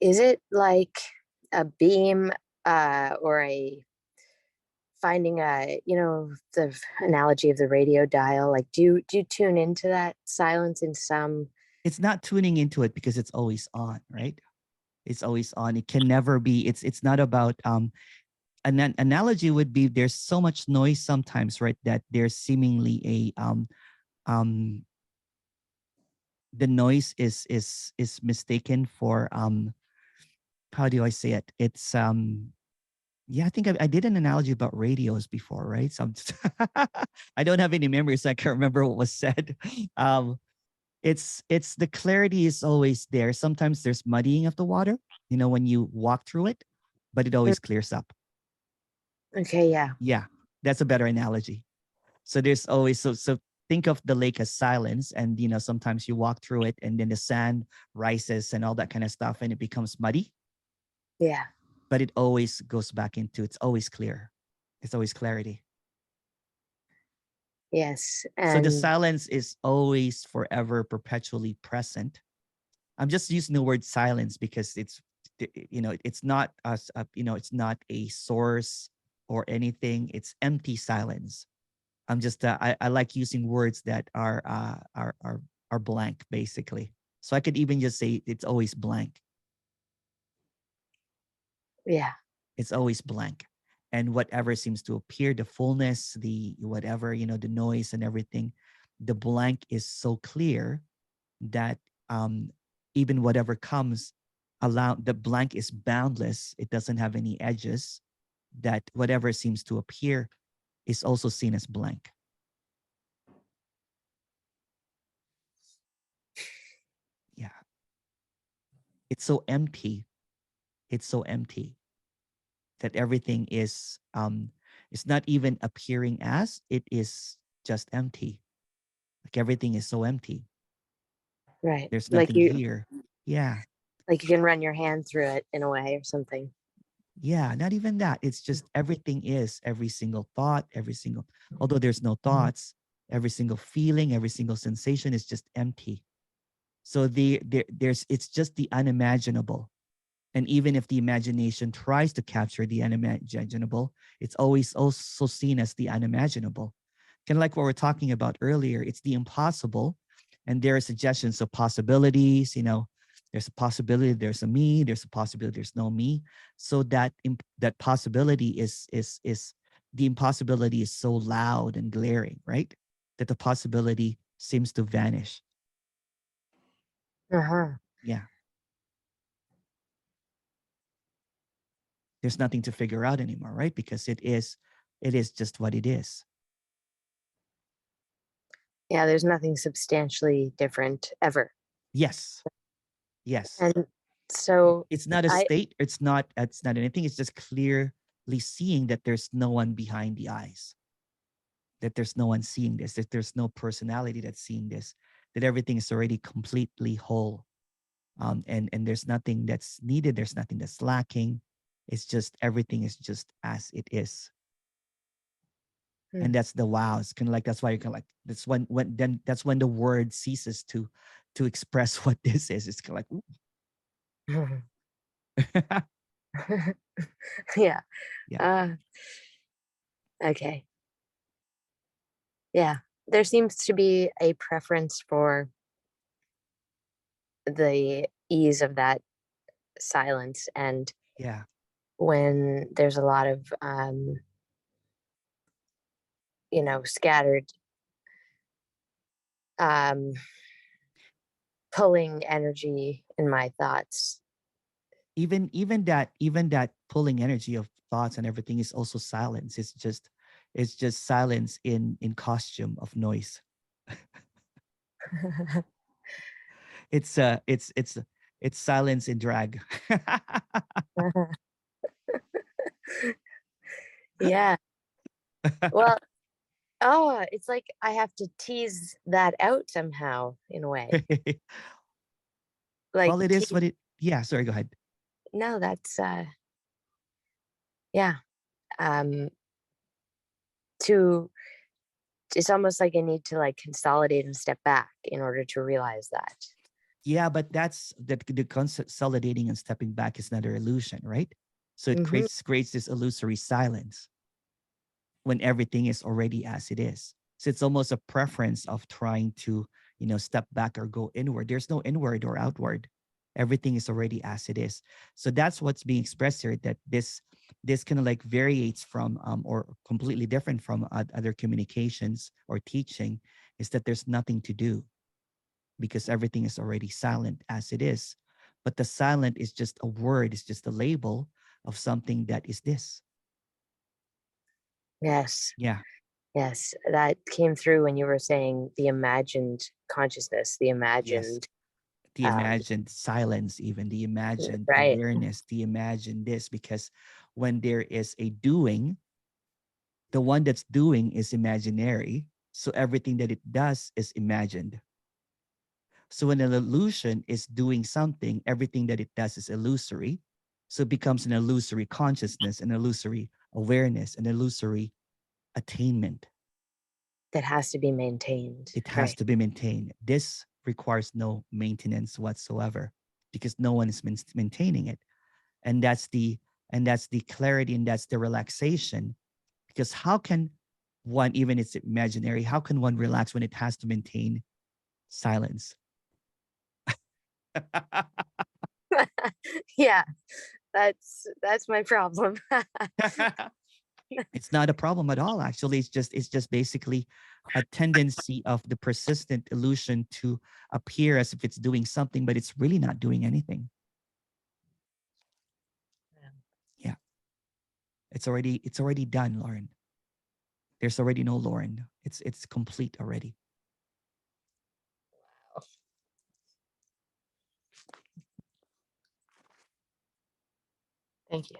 Speaker 2: is it like a beam or a finding a, the analogy of the radio dial? Like, do you tune into that silence in some?
Speaker 1: It's not tuning into it because it's always on, right? It's always on. It can never be. It's not about an analogy would be there's so much noise sometimes, right? That there's seemingly a um the noise is mistaken for how do I say it? It's yeah, I think I did an analogy about radios before, right? So I don't have any memories. So I can't remember what was said. Um, it's the clarity is always there. Sometimes there's muddying of the water, when you walk through it, but it always clears up.
Speaker 2: Okay, yeah.
Speaker 1: Yeah, that's a better analogy. So there's always so think of the lake as silence, and sometimes you walk through it, and then the sand rises and all that kind of stuff, and it becomes muddy.
Speaker 2: Yeah.
Speaker 1: But it always goes back into it's always clear. It's always clarity.
Speaker 2: Yes.
Speaker 1: So the
Speaker 2: And
Speaker 1: silence is always forever perpetually present. I'm just using the word silence because it's not us it's not a source or anything. It's empty silence. I'm just I like using words that are blank basically. So I could even just say it's always blank.
Speaker 2: yeah.
Speaker 1: It's always blank. And whatever seems to appear, the fullness, the whatever, the noise and everything, the blank is so clear that um, even whatever comes, the blank is boundless. It doesn't have any edges. That whatever seems to appear is also seen as blank. Yeah. It's so empty. It's so empty that everything is it's not even appearing as, it is just empty. Like everything is so empty.
Speaker 2: Right.
Speaker 1: There's
Speaker 2: Like
Speaker 1: nothing
Speaker 2: you
Speaker 1: here. Yeah.
Speaker 2: like you can run your hand through it in a way or something.
Speaker 1: Yeah, not even that. It's just everything is every single thought, although there's no thoughts, every single feeling, every single sensation is just empty. So it's just the unimaginable. And even if the imagination tries to capture the unimaginable, it's always also seen as the unimaginable. Kind of like what we're talking about earlier, it's the impossible. And there are suggestions of possibilities, there's a possibility there's a me, there's a possibility there's no me. So that possibility is the impossibility is so loud and glaring, right? That the possibility seems to vanish.
Speaker 2: Uh-huh.
Speaker 1: Yeah. There's nothing to figure out anymore, right? Because it is just what it is.
Speaker 2: Yeah, there's nothing substantially different ever.
Speaker 1: Yes.
Speaker 2: And so
Speaker 1: It's not a state, it's not anything. It's just clearly seeing that there's no one behind the eyes, that there's no one seeing this, that there's no personality that's seeing this, that everything is already completely whole. And there's nothing that's needed, there's nothing that's lacking. It's just everything is just as it is. And that's the wow. It's kind of like, that's why you can like, that's when the word ceases to express what this is. It's kind of like
Speaker 2: yeah.
Speaker 1: Yeah.
Speaker 2: Okay. Yeah. There seems to be a preference for the ease of that silence, and
Speaker 1: Yeah.
Speaker 2: when there's a lot of scattered pulling energy in my thoughts.
Speaker 1: Even that pulling energy of thoughts and everything is also silence. It's just silence in costume of noise. It's silence in drag.
Speaker 2: Yeah. Well, it's like I have to tease that out somehow in a way. Like
Speaker 1: Well, it is what it. Yeah. Sorry. Go ahead.
Speaker 2: no, that's yeah. To it's almost like I need to like consolidate and step back in order to realize that.
Speaker 1: Yeah, but that's the consolidating and stepping back is another illusion, right? So it
Speaker 2: Mhm.
Speaker 1: creates this illusory silence when everything is already as it is. So it's almost a preference of trying to, step back or go inward. There's no inward or outward. Everything is already as it is. So that's what's being expressed here, that this kind of like variates from or completely different from other communications or teaching, is that there's nothing to do because everything is already silent as it is. But the silent is just a word, it's just a label of something that is this.
Speaker 2: Yes.
Speaker 1: Yeah.
Speaker 2: Yes. That came through when you were saying the imagined consciousness, the
Speaker 1: Yes.
Speaker 2: imagined.
Speaker 1: The imagined silence, even the imagined
Speaker 2: Right.
Speaker 1: awareness, the imagined this, because when there is a doing, the one that's doing is imaginary. So everything that it does is imagined. So when an illusion is doing something, everything that it does is illusory. So it becomes an illusory consciousness, an illusory awareness, an illusory attainment.
Speaker 2: That has to be maintained.
Speaker 1: It has
Speaker 2: Right.
Speaker 1: to be maintained. This requires no maintenance whatsoever because no one is maintaining it. And that's the clarity, and that's the relaxation. Because how can one, even it's imaginary, how can one relax when it has to maintain silence?
Speaker 2: Yeah. That's my problem.
Speaker 1: It's not a problem at all. Actually, it's just basically a tendency of the persistent illusion to appear as if it's doing something, but it's really not doing anything. Yeah. It's already done, Lauren. There's already no Lauren. It's complete already.
Speaker 2: Thank you.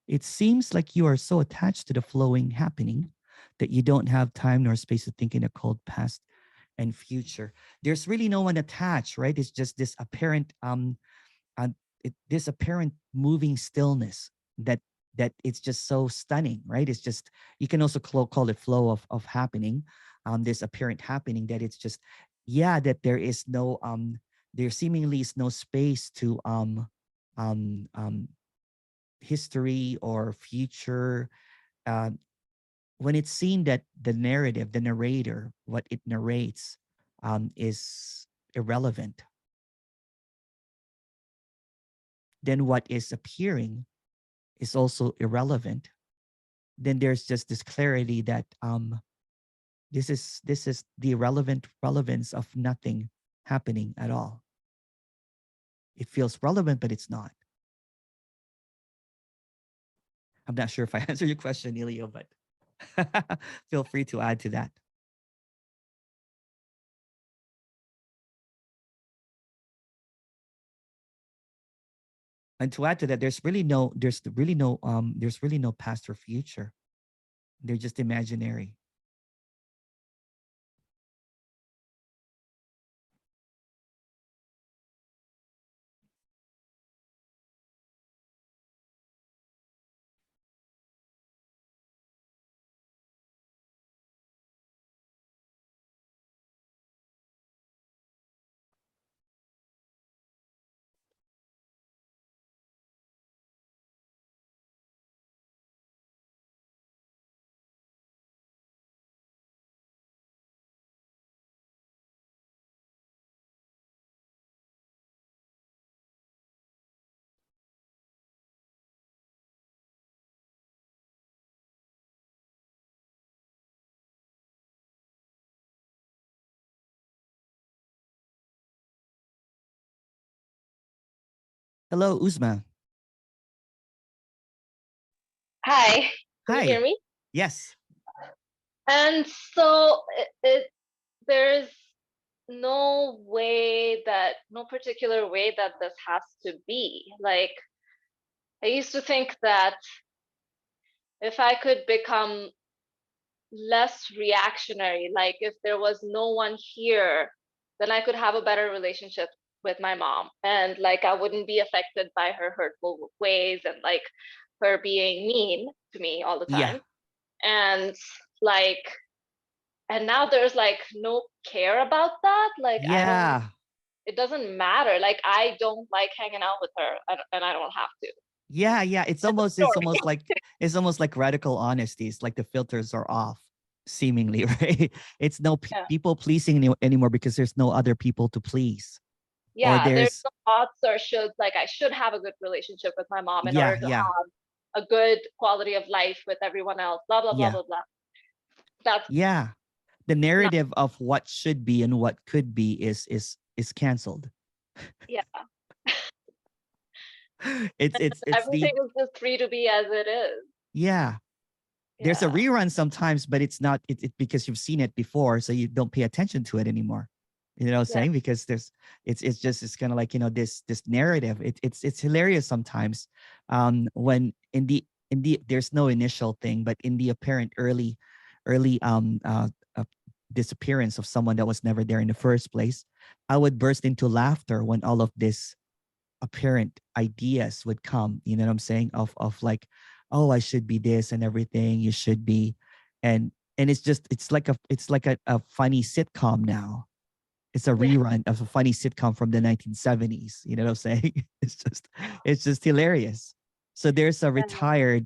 Speaker 1: It seems like you are so attached to the flowing happening that you don't have time nor space to think in a cold past and future. There's really no one attached, right? It's just this apparent this apparent moving stillness that it's just so stunning, right? It's just, you can also call it flow of happening, this apparent happening, that it's just, yeah, that there is no there seemingly is no space to history or future. uh, when it's seen that the narrative, the narrator, what it narrates is irrelevant, then what is appearing is also irrelevant. Then there's just this clarity that this is the irrelevant relevance of nothing happening at all. It feels relevant, but it's not. I'm not sure if I answered your question, Elio, but feel free to add to that. And to add to that, there's really no past or future. They're just imaginary. Hello, Uzma.
Speaker 4: Hi, can you hear
Speaker 1: Hi.
Speaker 4: me?
Speaker 1: Yes.
Speaker 4: And so there's no way that, no particular way that this has to be. Like, I used to think that if I could become less reactionary, like if there was no one here, then I could have a better relationship with my mom, and like I wouldn't be affected by her hurtful ways and like her being mean to me all the
Speaker 1: Yeah.
Speaker 4: time. And like, and now there's like no care about that. Like I don't,
Speaker 1: Yeah.
Speaker 4: it doesn't matter. Like I don't like hanging out with her, and I don't have to.
Speaker 1: Yeah. Yeah. It's
Speaker 4: End of
Speaker 1: almost
Speaker 4: story.
Speaker 1: it's almost like radical honesty. It's like the filters are off, seemingly, right? It's no
Speaker 4: Yeah.
Speaker 1: people pleasing anymore because there's no other people to please. Or
Speaker 4: Yeah, there's
Speaker 1: there's
Speaker 4: no thoughts or should, like I should have a good relationship with my mom in
Speaker 1: yeah,
Speaker 4: order to
Speaker 1: yeah,
Speaker 4: have a good quality of life with everyone else, blah blah blah
Speaker 1: yeah,
Speaker 4: blah blah. That's
Speaker 1: yeah. The
Speaker 4: not,
Speaker 1: narrative of what should be and what could be is canceled.
Speaker 4: yeah.
Speaker 1: It's the
Speaker 4: Everything is just free to be as it is.
Speaker 1: yeah. There's a
Speaker 4: Yeah.
Speaker 1: rerun sometimes, but it's not it because you've seen it before, so you don't pay attention to it anymore. You know what I'm
Speaker 4: Yeah.
Speaker 1: saying? Because there's it's kind of like, you know, this narrative. It's hilarious sometimes. When in the there's no initial thing, but in the apparent early uh, disappearance of someone that was never there in the first place, I would burst into laughter when all of this apparent ideas would come, you know what I'm saying, of like, oh, I should be this and everything, you should be. And it's just it's like a funny sitcom now. It's a
Speaker 4: Yeah.
Speaker 1: rerun of a funny sitcom from the 1970s, you know what I'm saying. It's just hilarious. So there's a retired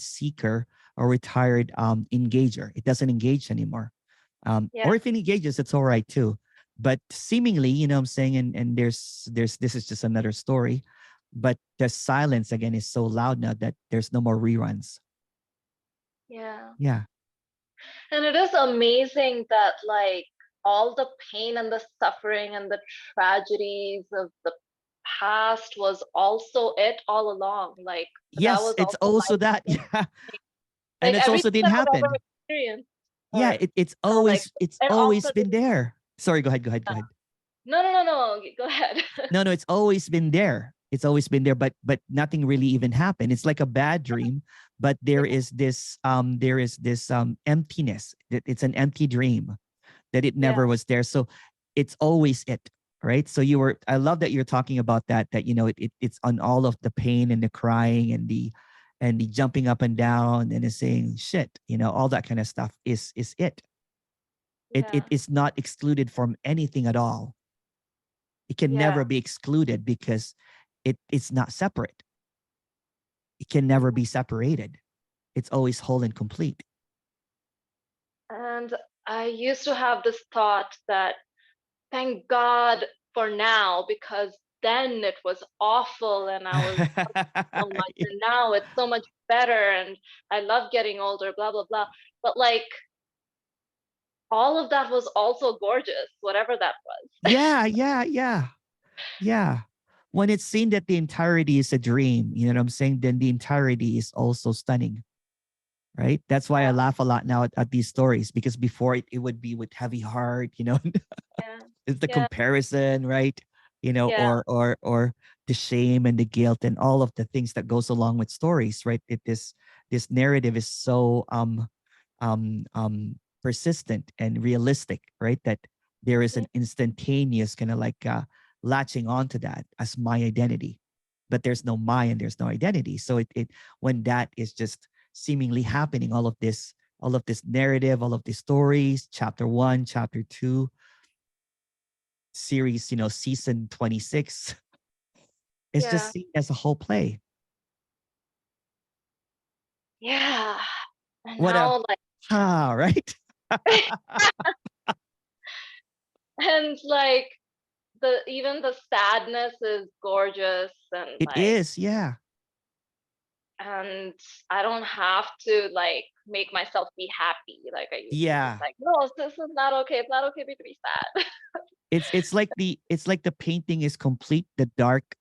Speaker 1: seeker or retired engager. It doesn't engage anymore.
Speaker 4: Yeah.
Speaker 1: Or if it engages, it's all right too. But seemingly, you know what I'm saying, and there's this is just another story. But the silence again is so loud now that there's no more reruns.
Speaker 4: Yeah.
Speaker 1: Yeah.
Speaker 4: And it is amazing that like all the pain and the suffering and the tragedies of the past was also it all along. Like that
Speaker 1: Yes,
Speaker 4: was
Speaker 1: it's
Speaker 4: also
Speaker 1: also
Speaker 4: life.
Speaker 1: that. Yeah. And
Speaker 4: Like
Speaker 1: it's also
Speaker 4: everything
Speaker 1: didn't
Speaker 4: that I've ever
Speaker 1: happen.
Speaker 4: experienced,
Speaker 1: Yeah,
Speaker 4: or like,
Speaker 1: it's
Speaker 4: and
Speaker 1: always
Speaker 4: also
Speaker 1: been there. Sorry, go ahead.
Speaker 4: no, go ahead.
Speaker 1: No, it's always been there. It's always been there, but nothing really even happened. It's like a bad dream, but
Speaker 4: Yeah,
Speaker 1: there is this emptiness. It's an empty dream that it
Speaker 4: yeah,
Speaker 1: never was there. So it's always it, right? So I love that you're talking about that, you know, it's on all of the pain and the crying and the jumping up and down and the saying shit, you know, all that kind of stuff is it. It
Speaker 4: yeah,
Speaker 1: is not excluded from anything at all. It can
Speaker 4: yeah.
Speaker 1: never be excluded because it's not separate. It can never be separated. It's always whole and complete.
Speaker 4: And I used to have this thought that thank God for now, because then it was awful and I was so much, and now it's so much better and I love getting older, blah blah blah. But like all of that was also gorgeous, whatever that was.
Speaker 1: Yeah, yeah, yeah, yeah. When it's seen that the entirety is a dream, you know what I'm saying, then the entirety is also stunning, right? That's why I laugh a lot now at these stories, because before it would be with heavy heart, you know,
Speaker 4: Yeah,
Speaker 1: it's the
Speaker 4: yeah,
Speaker 1: comparison, right? You know,
Speaker 4: yeah,
Speaker 1: or the shame and the guilt and all of the things that goes along with stories, right? This narrative is so um um persistent and realistic, right? That there is
Speaker 4: yeah,
Speaker 1: an instantaneous kind of like latching onto that as my identity. But there's no my and there's no identity. So it when that is just seemingly happening, all of this narrative, all of these stories, chapter 1, chapter 2, series, you know, season 26, it's just
Speaker 4: yeah,
Speaker 1: seen as a whole play.
Speaker 4: yeah. And
Speaker 1: What a
Speaker 4: now like
Speaker 1: right?
Speaker 4: and like the even the sadness is gorgeous and
Speaker 1: It
Speaker 4: like,
Speaker 1: is, yeah.
Speaker 4: and I don't have to like make myself be happy like I used to. Just
Speaker 1: Yeah.
Speaker 4: like, no, this is not okay. It's not okay for me to be sad.
Speaker 1: It's like the painting is complete. The dark,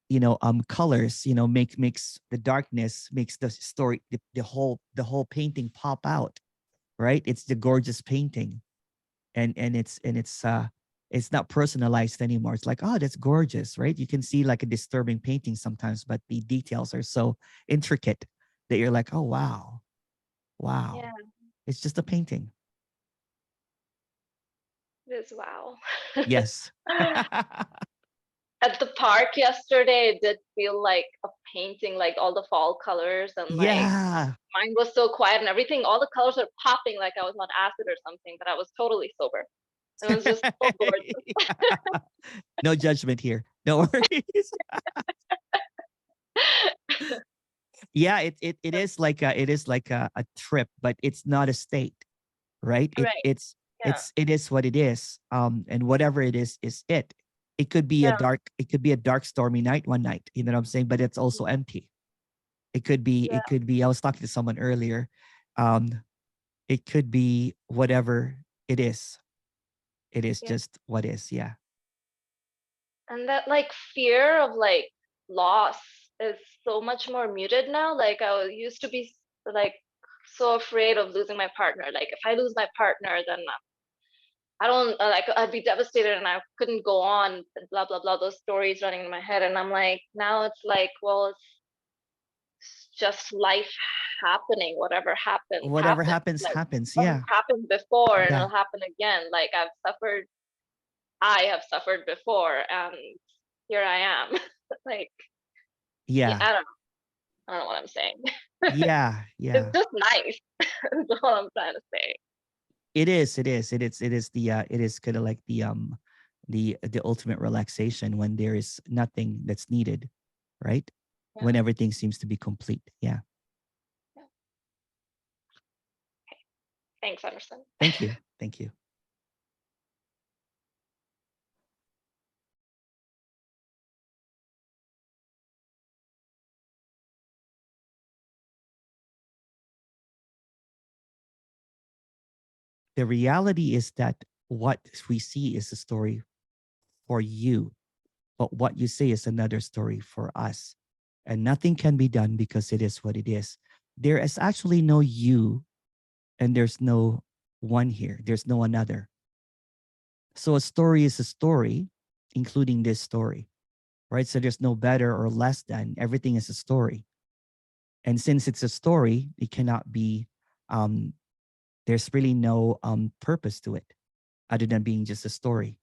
Speaker 1: you know, colors, you know, makes the darkness makes the story the whole painting pop out, right? It's the gorgeous painting. And it's not personalized anymore. It's like, oh, that's gorgeous, right? You can see like a disturbing painting sometimes, but the details are so intricate that you're like, oh wow,
Speaker 4: Yeah,
Speaker 1: wow. It's just a painting.
Speaker 4: It is wow.
Speaker 1: Yes.
Speaker 4: At the park yesterday, it did feel like a painting, like all the fall colors, and like
Speaker 1: Yeah.
Speaker 4: mine was so quiet and everything. All the colors are popping like I was on acid or something, but I was totally sober. It was just so gorgeous.
Speaker 1: No judgment here. No worries. Yeah, it is like a trip, but it's not a state, right?
Speaker 4: Right. Yeah.
Speaker 1: It is what it is. And whatever it is it. It could be
Speaker 4: Yeah.
Speaker 1: a dark, stormy night one night, you know what I'm saying? But it's also empty.
Speaker 4: Yeah.
Speaker 1: It could be, I was talking to someone earlier. Um, it could be whatever it is. It is
Speaker 4: Yeah.
Speaker 1: just what is, yeah.
Speaker 4: And that like fear of like loss is so much more muted now. Like I used to be like so afraid of losing my partner. Like if I lose my partner, then I don't like I'd be devastated and I couldn't go on. Blah blah blah. Those stories running in my head, and I'm like, now it's like, well, it's just life happening. Whatever happens,
Speaker 1: Whatever
Speaker 4: happens.
Speaker 1: happens,
Speaker 4: Like
Speaker 1: happens.
Speaker 4: it's
Speaker 1: Yeah.
Speaker 4: happened before, and
Speaker 1: Yeah.
Speaker 4: it'll happen again. Like I have suffered before, and here I am. Like, yeah,
Speaker 1: Yeah.
Speaker 4: I don't know what I'm saying.
Speaker 1: Yeah.
Speaker 4: It's
Speaker 1: Yeah.
Speaker 4: just nice. That's all I'm trying to say.
Speaker 1: It is. It is kind of like the ultimate relaxation when there is nothing that's needed, right?
Speaker 4: Yeah.
Speaker 1: When everything seems to be complete. Yeah.
Speaker 4: Yeah. Okay. Thanks, Emerson.
Speaker 1: Thank you. Thank you. The reality is that what we see is a story for you, but what you say is another story for us. And nothing can be done because it is what it is. There is actually no you and there's no one here. There's no another. So a story is a story, including this story, right? So there's no better or less than. Everything is a story. And since it's a story, it cannot be, there's really no purpose to it other than being just a story.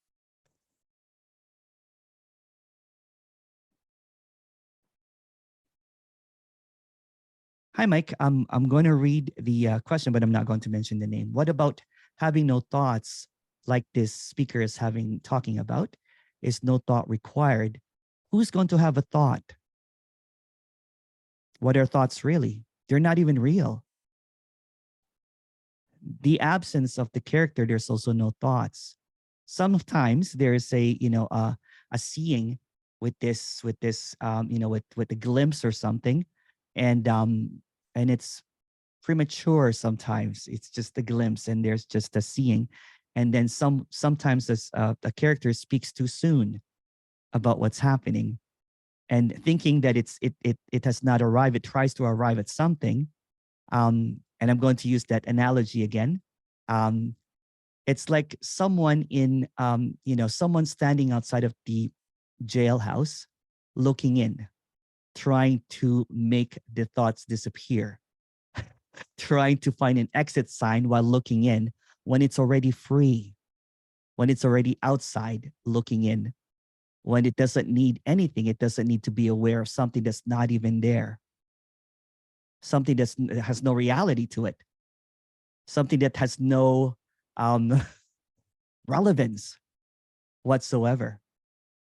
Speaker 1: Hi, Mike. I'm going to read the question, but I'm not going to mention the name. What about having no thoughts like this speaker is talking about? Is no thought required? Who's going to have a thought? What are thoughts really? They're not even real. The absence of the character, there's also no thoughts. Sometimes there's a seeing with this with a glimpse or something, and it's premature. Sometimes it's just a glimpse and there's just a seeing, and then sometimes a character speaks too soon about what's happening, and thinking that it has not arrived. It tries to arrive at something, and I'm going to use that analogy again. It's like someone someone standing outside of the jailhouse, looking in, trying to make the thoughts disappear, trying to find an exit sign while looking in, when it's already free, when it's already outside looking in, when it doesn't need anything. It doesn't need to be aware of something that's not even there, something that has no reality to it, something that has no relevance whatsoever.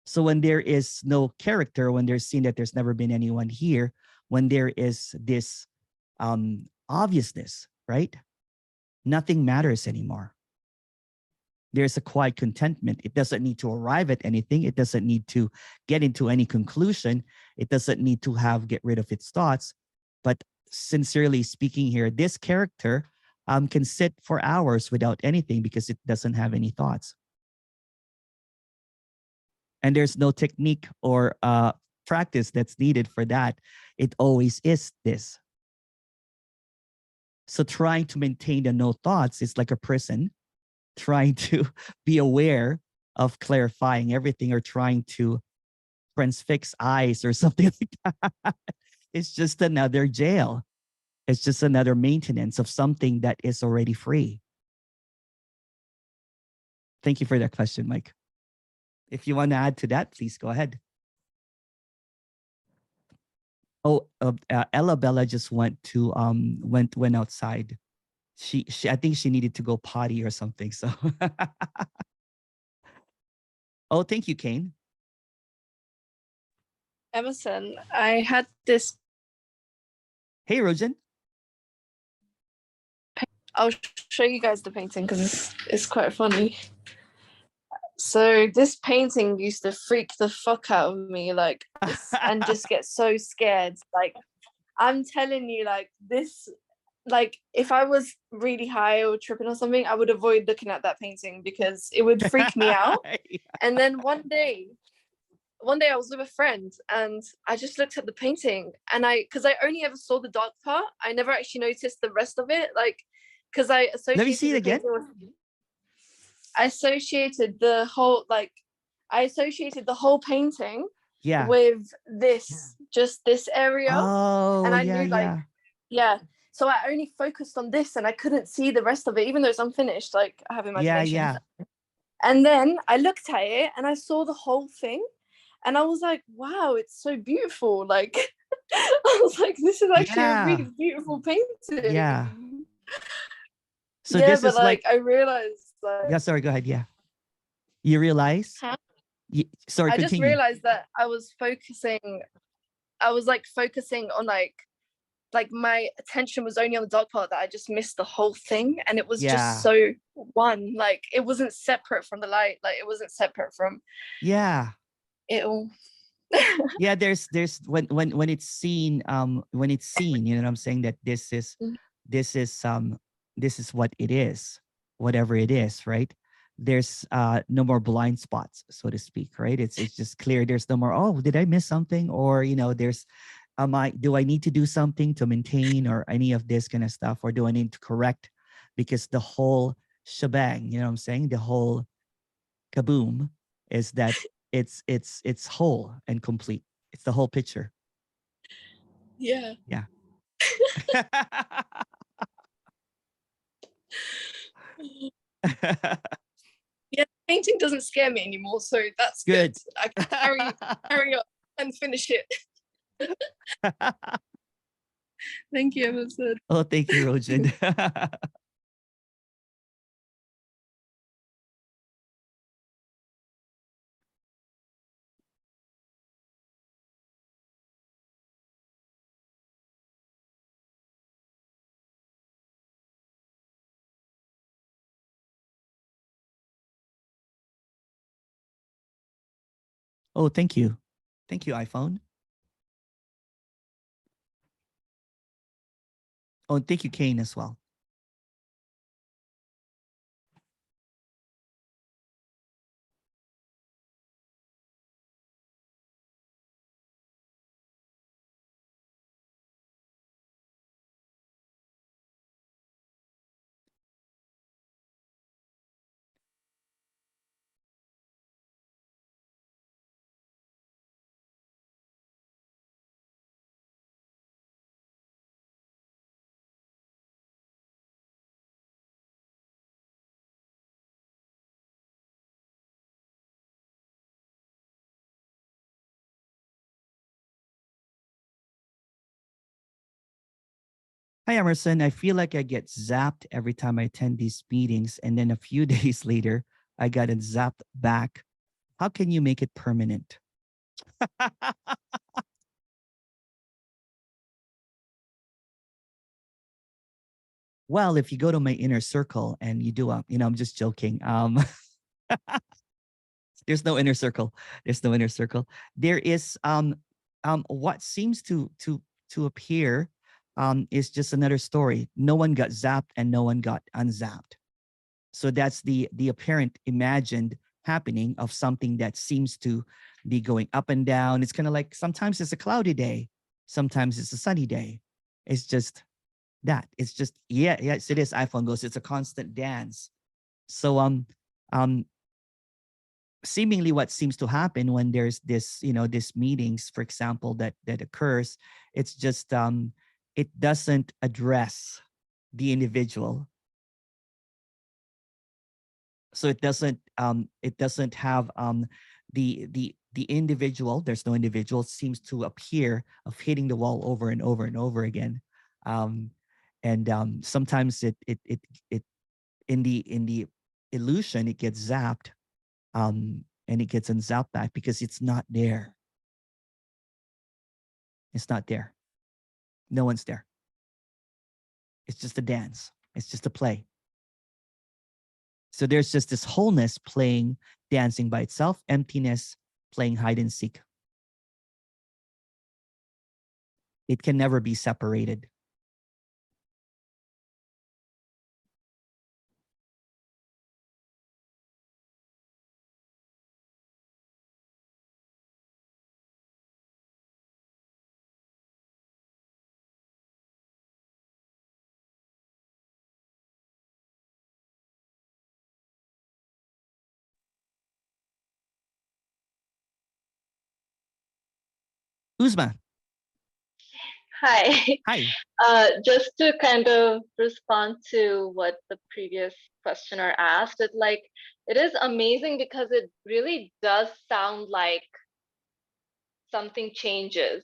Speaker 1: So when there is no character, when there's seen that there's never been anyone here, when there is this obviousness, right? Nothing matters anymore. There's a quiet contentment. It doesn't need to arrive at anything. It doesn't need to get into any conclusion. It doesn't need to get rid of its thoughts. But sincerely speaking here, this character can sit for hours without anything because it doesn't have any thoughts. And there's no technique or practice that's needed for that. It always is this. So trying to maintain the no thoughts is like a prison, trying to be aware of clarifying everything, or trying to transfix eyes or something like that. It's just another jail. It's just another maintenance of something that is already free. Thank you for that question, Mike. If you want to add to that, please go ahead. Oh, Ella Bella just went to went outside. She I think she needed to go potty or something. So oh, thank you, Kane.
Speaker 6: Emerson, I had this.
Speaker 1: Hey, Rojan.
Speaker 6: I'll show you guys the painting because it's quite funny. So this painting used to freak the fuck out of me, like, and just get so scared. Like, I'm telling you, like, this, like, if I was really high or tripping or something, I would avoid looking at that painting because it would freak me out. And then one day I was with a friend and I just looked at the painting and because I only ever saw the dark part, I never actually noticed the rest of it. Like, because I associated.
Speaker 1: Let me see it again.
Speaker 6: I associated the whole painting
Speaker 1: Yeah.
Speaker 6: with this, just this area.
Speaker 1: Oh,
Speaker 6: and I
Speaker 1: yeah,
Speaker 6: knew, like,
Speaker 1: yeah.
Speaker 6: So I only focused on this and I couldn't see the rest of it, even though it's unfinished. Like, I have imagination.
Speaker 1: Yeah.
Speaker 6: And then I looked at it and I saw the whole thing and I was like, wow, it's so beautiful. Like, I was like, this is actually a really beautiful painting.
Speaker 1: Yeah. So
Speaker 6: yeah,
Speaker 1: this
Speaker 6: but
Speaker 1: is like
Speaker 6: I realized, like,
Speaker 1: yeah, sorry, go ahead. Yeah. You realize?
Speaker 6: Huh?
Speaker 1: Sorry,
Speaker 6: I
Speaker 1: continue.
Speaker 6: just realized that I was focusing on like my attention was only on the dark part, that I just missed the whole thing. And it was just so one, like, it wasn't separate from the light. Like, it wasn't separate from it all.
Speaker 1: Yeah, there's when it's seen, you know what I'm saying, that this is what it is, whatever it is, right? There's no more blind spots, so to speak, right? It's just clear. There's no more, oh, did I miss something? Or, you know, there's do I need to do something to maintain or any of this kind of stuff? Or do I need to correct? Because the whole shebang, you know what I'm saying? The whole kaboom is that it's whole and complete. It's the whole picture.
Speaker 6: Yeah.
Speaker 1: Yeah.
Speaker 6: Yeah, painting doesn't scare me anymore, so that's good. I can carry on and finish it. Thank you, Emerson.
Speaker 1: Oh, thank you, Rojan. Oh, thank you. Thank you, iPhone. Oh, thank you, Kane, as well. Hi, Emerson. I feel like I get zapped every time I attend these meetings, and then a few days later, I got zapped back. How can you make it permanent? Well, if you go to my inner circle and you do you know, I'm just joking. There's no inner circle. There's no inner circle. There is what seems to appear is just another story. No one got zapped and no one got unzapped. So that's the apparent imagined happening of something that seems to be going up and down. It's kind of like sometimes it's a cloudy day, sometimes it's a sunny day. It's just that. It's just yes, it is. iPhone goes. It's a constant dance. So seemingly what seems to happen when there's this, you know, this meetings, for example, that occurs, it's just it doesn't address the individual. So it doesn't it doesn't have the individual. There's no individual. Seems to appear of hitting the wall over and over and over again, and sometimes it in the illusion it gets zapped, and it gets unzapped back because it's not there. It's not there. No one's there. It's just a dance. It's just a play. So there's just this wholeness playing, dancing by itself, emptiness playing hide and seek. It can never be separated. Uzma,
Speaker 4: Hi.
Speaker 1: hi.
Speaker 4: Just to kind of respond to what the previous questioner asked, it is amazing because it really does sound like something changes.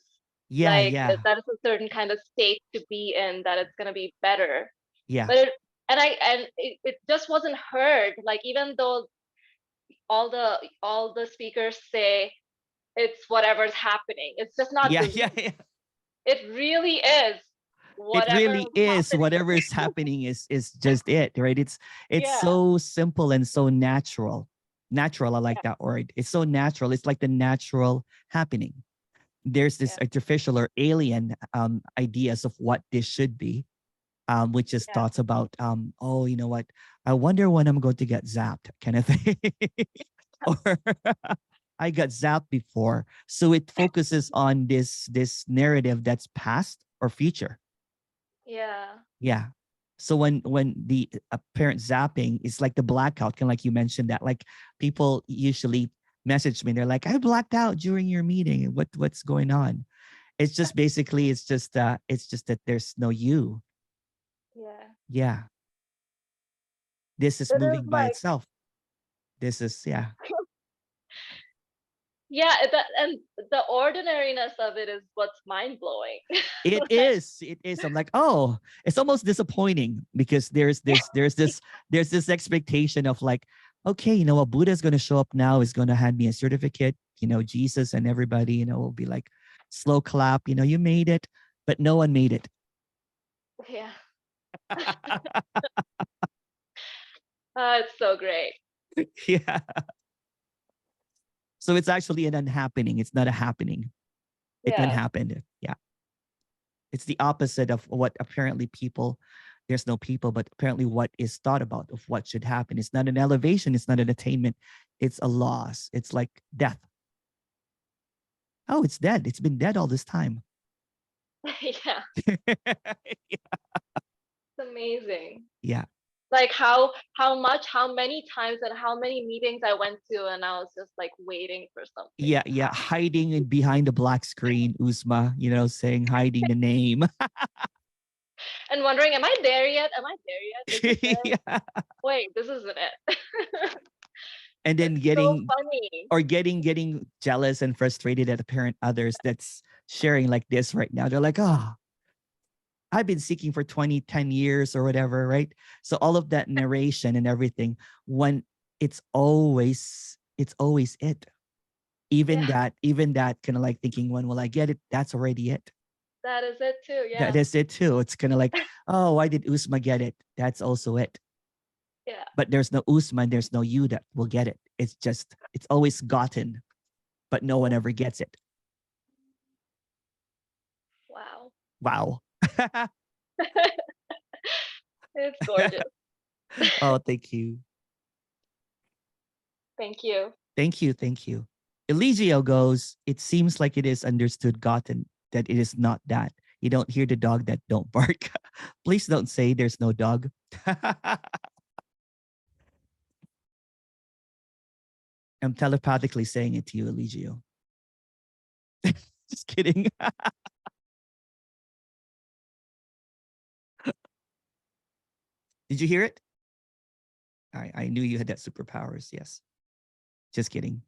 Speaker 1: Yeah, yeah,
Speaker 4: That is a certain kind of state to be in, that it's gonna be better.
Speaker 1: yeah,
Speaker 4: But it just wasn't heard. Like, even though all the speakers say it's whatever's happening, it's just not
Speaker 1: yeah,
Speaker 4: believed.
Speaker 1: yeah, yeah.
Speaker 4: It really is
Speaker 1: It
Speaker 4: whatever
Speaker 1: really
Speaker 4: is
Speaker 1: is.
Speaker 4: happening.
Speaker 1: Whatever is happening is just it, right? It's
Speaker 4: Yeah.
Speaker 1: so simple and so natural. Natural, I like that word. It's so natural. It's like the natural happening. There's this artificial or alien ideas of what this should be, which is thoughts about, oh, you know what? I wonder when I'm going to get zapped, kind of thing. Or I got zapped before. So it focuses on this narrative that's past or future.
Speaker 4: Yeah.
Speaker 1: Yeah. So when the apparent zapping is like the blackout, kind of like you mentioned that, like people usually message me, they're like, I blacked out during your meeting. What's going on? It's just basically it's just that there's no you.
Speaker 4: Yeah.
Speaker 1: Yeah. This is
Speaker 4: It is
Speaker 1: moving by
Speaker 4: like,
Speaker 1: itself. This is
Speaker 4: yeah, and the ordinariness of it is what's mind blowing.
Speaker 1: It is. It is. I'm like, oh, it's almost disappointing because there's this expectation of like, okay, you know what, Buddha's gonna show up now, is gonna hand me a certificate, Jesus and everybody, will be like slow clap, you made it, but no one made it.
Speaker 4: Yeah. It's so great.
Speaker 1: Yeah. So it's actually an unhappening. It's not a happening. It
Speaker 4: Yeah.
Speaker 1: unhappened. Yeah. It's the opposite of what apparently there's no people, but apparently what is thought about of what should happen. It's not an elevation. It's not an attainment. It's a loss. It's like death. Oh, it's dead. It's been dead all this time.
Speaker 4: Yeah. It's amazing.
Speaker 1: Yeah.
Speaker 4: Like how many times and how many meetings I went to, and I was just like waiting for something.
Speaker 1: Yeah. Yeah. Hiding behind the black screen, Uzma, saying, hiding the name.
Speaker 4: And wondering, am I there yet? Am I there yet? Is it there?
Speaker 1: Yeah.
Speaker 4: Wait, this isn't it.
Speaker 1: And then
Speaker 4: It's so funny.
Speaker 1: getting jealous and frustrated at apparent others that's sharing like this right now. They're like, oh, I've been seeking for 10 years or whatever, right? So all of that narration and everything, when it's always it. Even that kind of like thinking, when will I get it? That's already it.
Speaker 4: That is it too. Yeah.
Speaker 1: That is it too. It's kind of like, oh, why did Usma get it? That's also it.
Speaker 4: Yeah.
Speaker 1: But there's no Usma, there's no you that will get it. It's always gotten, but no one ever gets it.
Speaker 4: Wow.
Speaker 1: Wow.
Speaker 4: It's gorgeous.
Speaker 1: Oh, thank you.
Speaker 4: Thank you.
Speaker 1: Thank you. Thank you. Eligio goes, it seems like it is understood, gotten, that it is not that. You don't hear the dog that don't bark. Please don't say there's no dog. I'm telepathically saying it to you, Eligio. Just kidding. Did you hear it? I knew you had that superpowers. Yes. Just kidding.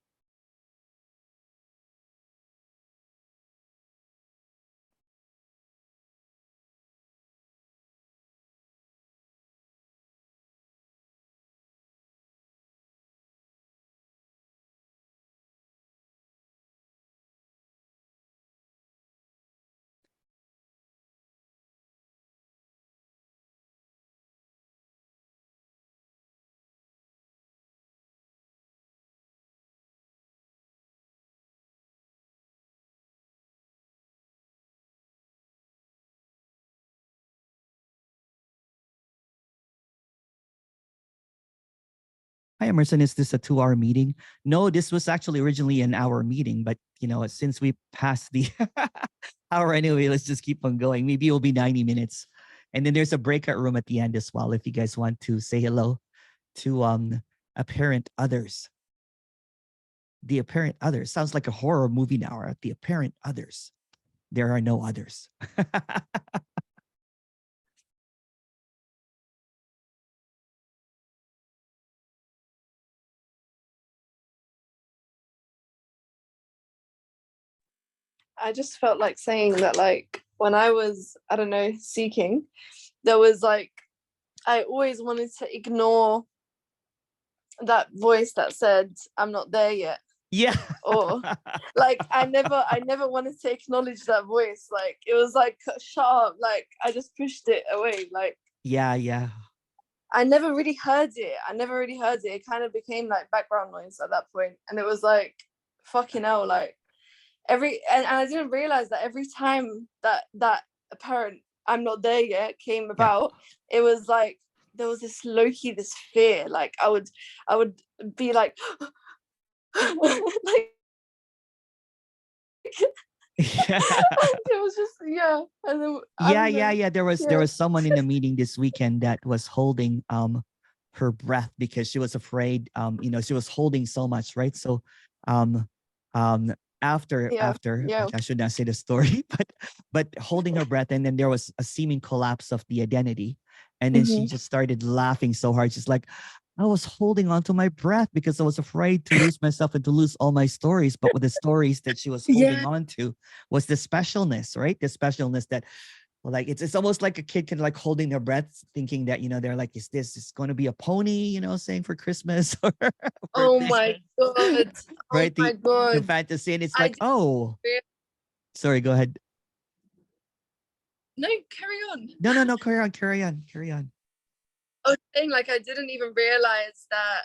Speaker 1: Hi, Emerson. Is this a 2-hour meeting? No, this was actually originally an hour meeting, but since we passed the hour anyway, let's just keep on going. Maybe it'll be 90 minutes. And then there's a breakout room at the end as well if you guys want to say hello to apparent others. The apparent others sounds like a horror movie now, right? The apparent others. There are no others.
Speaker 6: I just felt like saying that, like, when I was, I don't know, seeking, there was like, I always wanted to ignore that voice that said, I'm not there yet.
Speaker 1: Yeah.
Speaker 6: Or like, I never wanted to acknowledge that voice. Like, it was like, shut up. Like, I just pushed it away. Like,
Speaker 1: yeah.
Speaker 6: I never really heard it. It kind of became like background noise at that point. And it was like, fucking hell, like, and I didn't realize that every time that apparent I'm not there yet came about, it was like there was this low-key, this fear. Like I would be like like
Speaker 1: Yeah.
Speaker 6: it was just and then
Speaker 1: yeah. There was someone in the meeting this weekend that was holding her breath because she was afraid. She was holding so much, right? So after I should not say the story, but holding her breath, and then there was a seeming collapse of the identity, and then she just started laughing so hard. She's like, I was holding on to my breath because I was afraid to lose myself and to lose all my stories. But with the stories that she was holding on to was the specialness, right? The specialness that, like, it's almost like a kid can like holding their breath, thinking that, they're like, is going to be a pony, saying for Christmas or
Speaker 6: oh my god,
Speaker 1: right?
Speaker 6: Oh my god,
Speaker 1: the fantasy, and it's like, oh, sorry, go ahead.
Speaker 6: No, carry on.
Speaker 1: No, carry on.
Speaker 6: I was saying, like, I didn't even realize that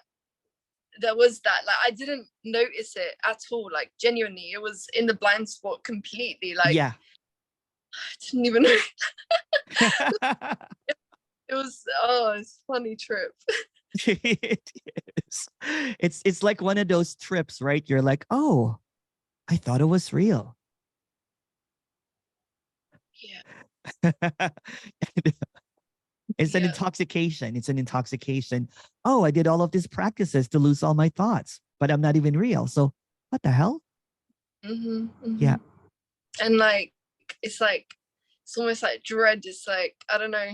Speaker 6: there was that. Like, I didn't notice it at all. Like, genuinely, it was in the blind spot completely. Like,
Speaker 1: yeah.
Speaker 6: I didn't even know. It was, it's a funny trip.
Speaker 1: It is. It's like one of those trips, right? You're like, oh, I thought it was real.
Speaker 6: Yeah.
Speaker 1: It's an intoxication. Oh, I did all of these practices to lose all my thoughts, but I'm not even real. So what the hell? Yeah.
Speaker 6: And like, it's almost like dread. It's like, I don't know.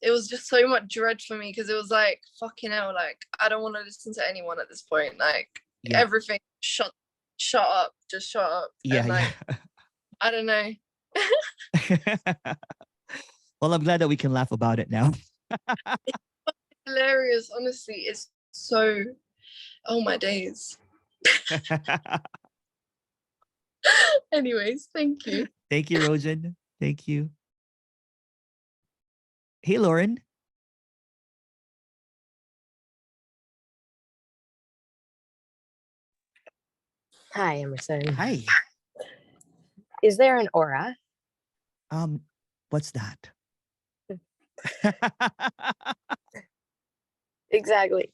Speaker 6: It was just so much dread for me because it was like, fucking hell, like, I don't want to listen to anyone at this point. Like, everything, shut up, just shut up.
Speaker 1: Yeah.
Speaker 6: And like, I don't know.
Speaker 1: Well, I'm glad that we can laugh about it now.
Speaker 6: It's hilarious, honestly. It's so, oh my days. Anyways, thank you.
Speaker 1: Thank you, Rojan. Thank you. Hey, Lauren.
Speaker 2: Hi, Emerson.
Speaker 1: Hi.
Speaker 2: Is there an aura?
Speaker 1: What's that?
Speaker 2: Exactly.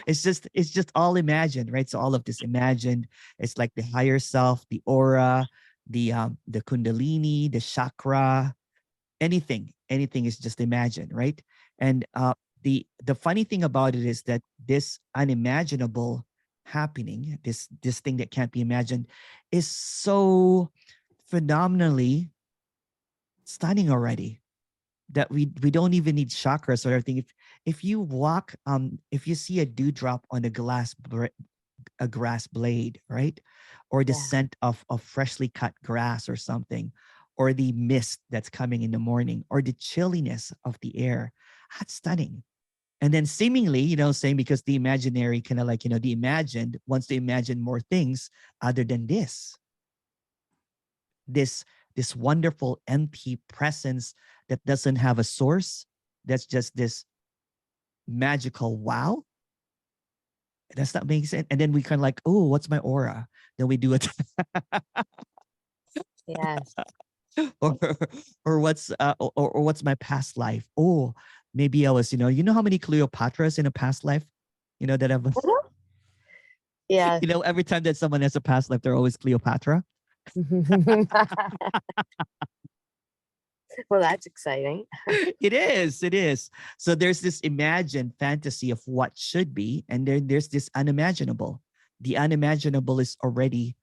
Speaker 1: It's just all imagined, right? So all of this imagined. It's like the higher self, the aura, the kundalini, the chakra, anything is just imagined, right? And the funny thing about it is that this unimaginable happening, this thing that can't be imagined, is so phenomenally stunning already that we don't even need chakras or everything. if you walk, if you see a dewdrop on a grass blade, right? Or the
Speaker 2: Yeah.
Speaker 1: scent of freshly cut grass or something, or the mist that's coming in the morning, or the chilliness of the air, that's stunning. And then seemingly, saying because the imaginary kind of like, the imagined wants to imagine more things other than this wonderful empty presence that doesn't have a source. That's just this magical wow. That's not making sense. And then we kind of like, oh, what's my aura? Then we do it.
Speaker 2: Yes.
Speaker 1: or what's my past life? Oh, maybe I was, you know how many Cleopatras in a past life, that I've,
Speaker 2: Yes.
Speaker 1: every time that someone has a past life, they're always Cleopatra.
Speaker 2: Well, that's exciting.
Speaker 1: It is. So there's this imagined fantasy of what should be, and then there's this unimaginable. The unimaginable is already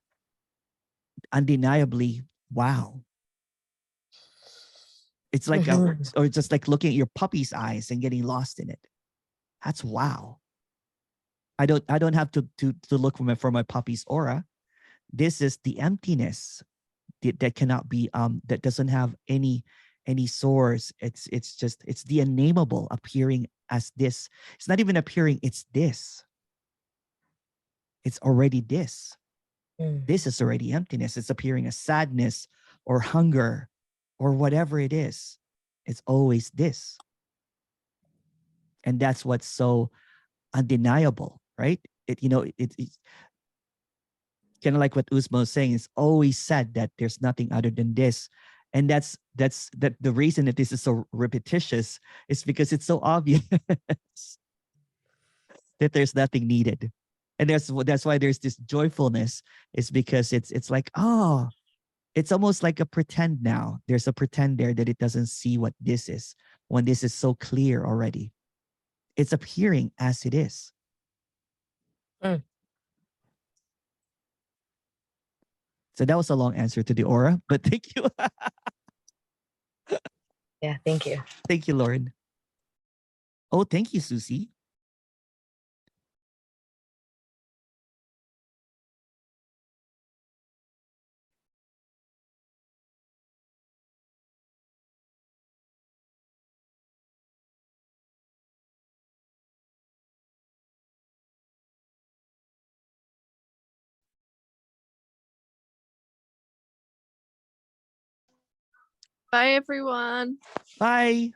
Speaker 1: undeniably wow. It's like or just like looking at your puppy's eyes and getting lost in it. That's wow. I don't have to look for my puppy's aura. This is the emptiness that cannot be that doesn't have any source. It's the unnameable appearing as this. It's not even appearing, it's this. It's already this. This is already emptiness. It's appearing as sadness or hunger or whatever it is. It's always this. And that's what's so undeniable, right? It's kind of like what Usma was saying. It's always said that there's nothing other than this. And that's the reason that this is so repetitious is because it's so obvious that there's nothing needed. And that's why there's this joyfulness, is because it's like, oh, it's almost like a pretend now. There's a pretend there that it doesn't see what this is when this is so clear already. It's appearing as it is. So that was a long answer to the aura, but thank you.
Speaker 2: Yeah, thank you.
Speaker 1: Thank you, Lauren. Oh, thank you, Susie.
Speaker 6: Bye, everyone.
Speaker 1: Bye.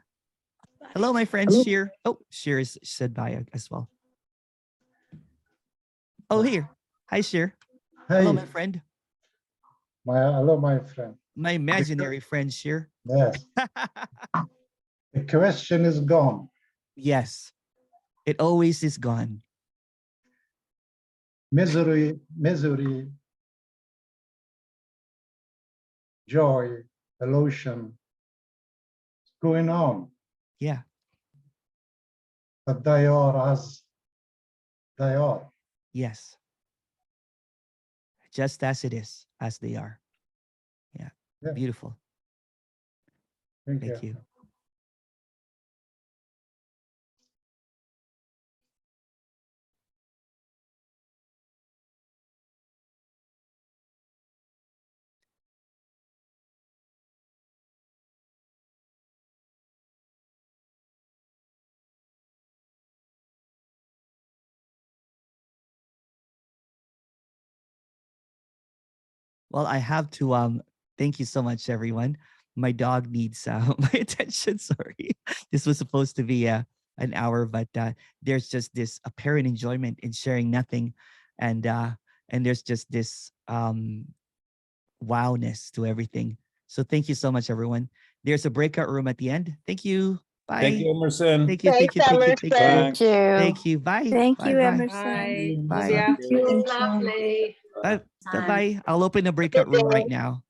Speaker 1: Hello, my friend Sheer. Oh, Sheer said bye as well. Oh, here. Hi, Sheer.
Speaker 5: Hey.
Speaker 1: Hello, my friend.
Speaker 5: Hello, my friend.
Speaker 1: My imaginary friend, Sheer.
Speaker 5: Yes. The question is gone.
Speaker 1: Yes. It always is gone.
Speaker 5: Misery, joy, illusion, it's going on.
Speaker 1: Yeah.
Speaker 5: But they are as they are.
Speaker 1: Yes. Just as it is, as they are. Yeah. Beautiful.
Speaker 5: Thank
Speaker 1: you. Well, I have to thank you so much, everyone. My dog needs my attention. Sorry. This was supposed to be an hour, but there's just this apparent enjoyment in sharing nothing, and there's just this wowness to everything. So thank you so much, everyone. There's a breakout room at the end. Thank you. Bye.
Speaker 7: Thank you, Emerson.
Speaker 1: Thank you. Thank you.
Speaker 3: Thanks,
Speaker 1: Thank you. Thank you.
Speaker 3: Emerson.
Speaker 6: Thank you.
Speaker 1: Thank you. Bye.
Speaker 8: Thank
Speaker 1: Bye.
Speaker 8: you,
Speaker 1: Bye.
Speaker 8: Emerson.
Speaker 1: Bye.
Speaker 7: Thank you.
Speaker 3: It was lovely.
Speaker 1: Bye. Bye. I'll open the breakout room right now.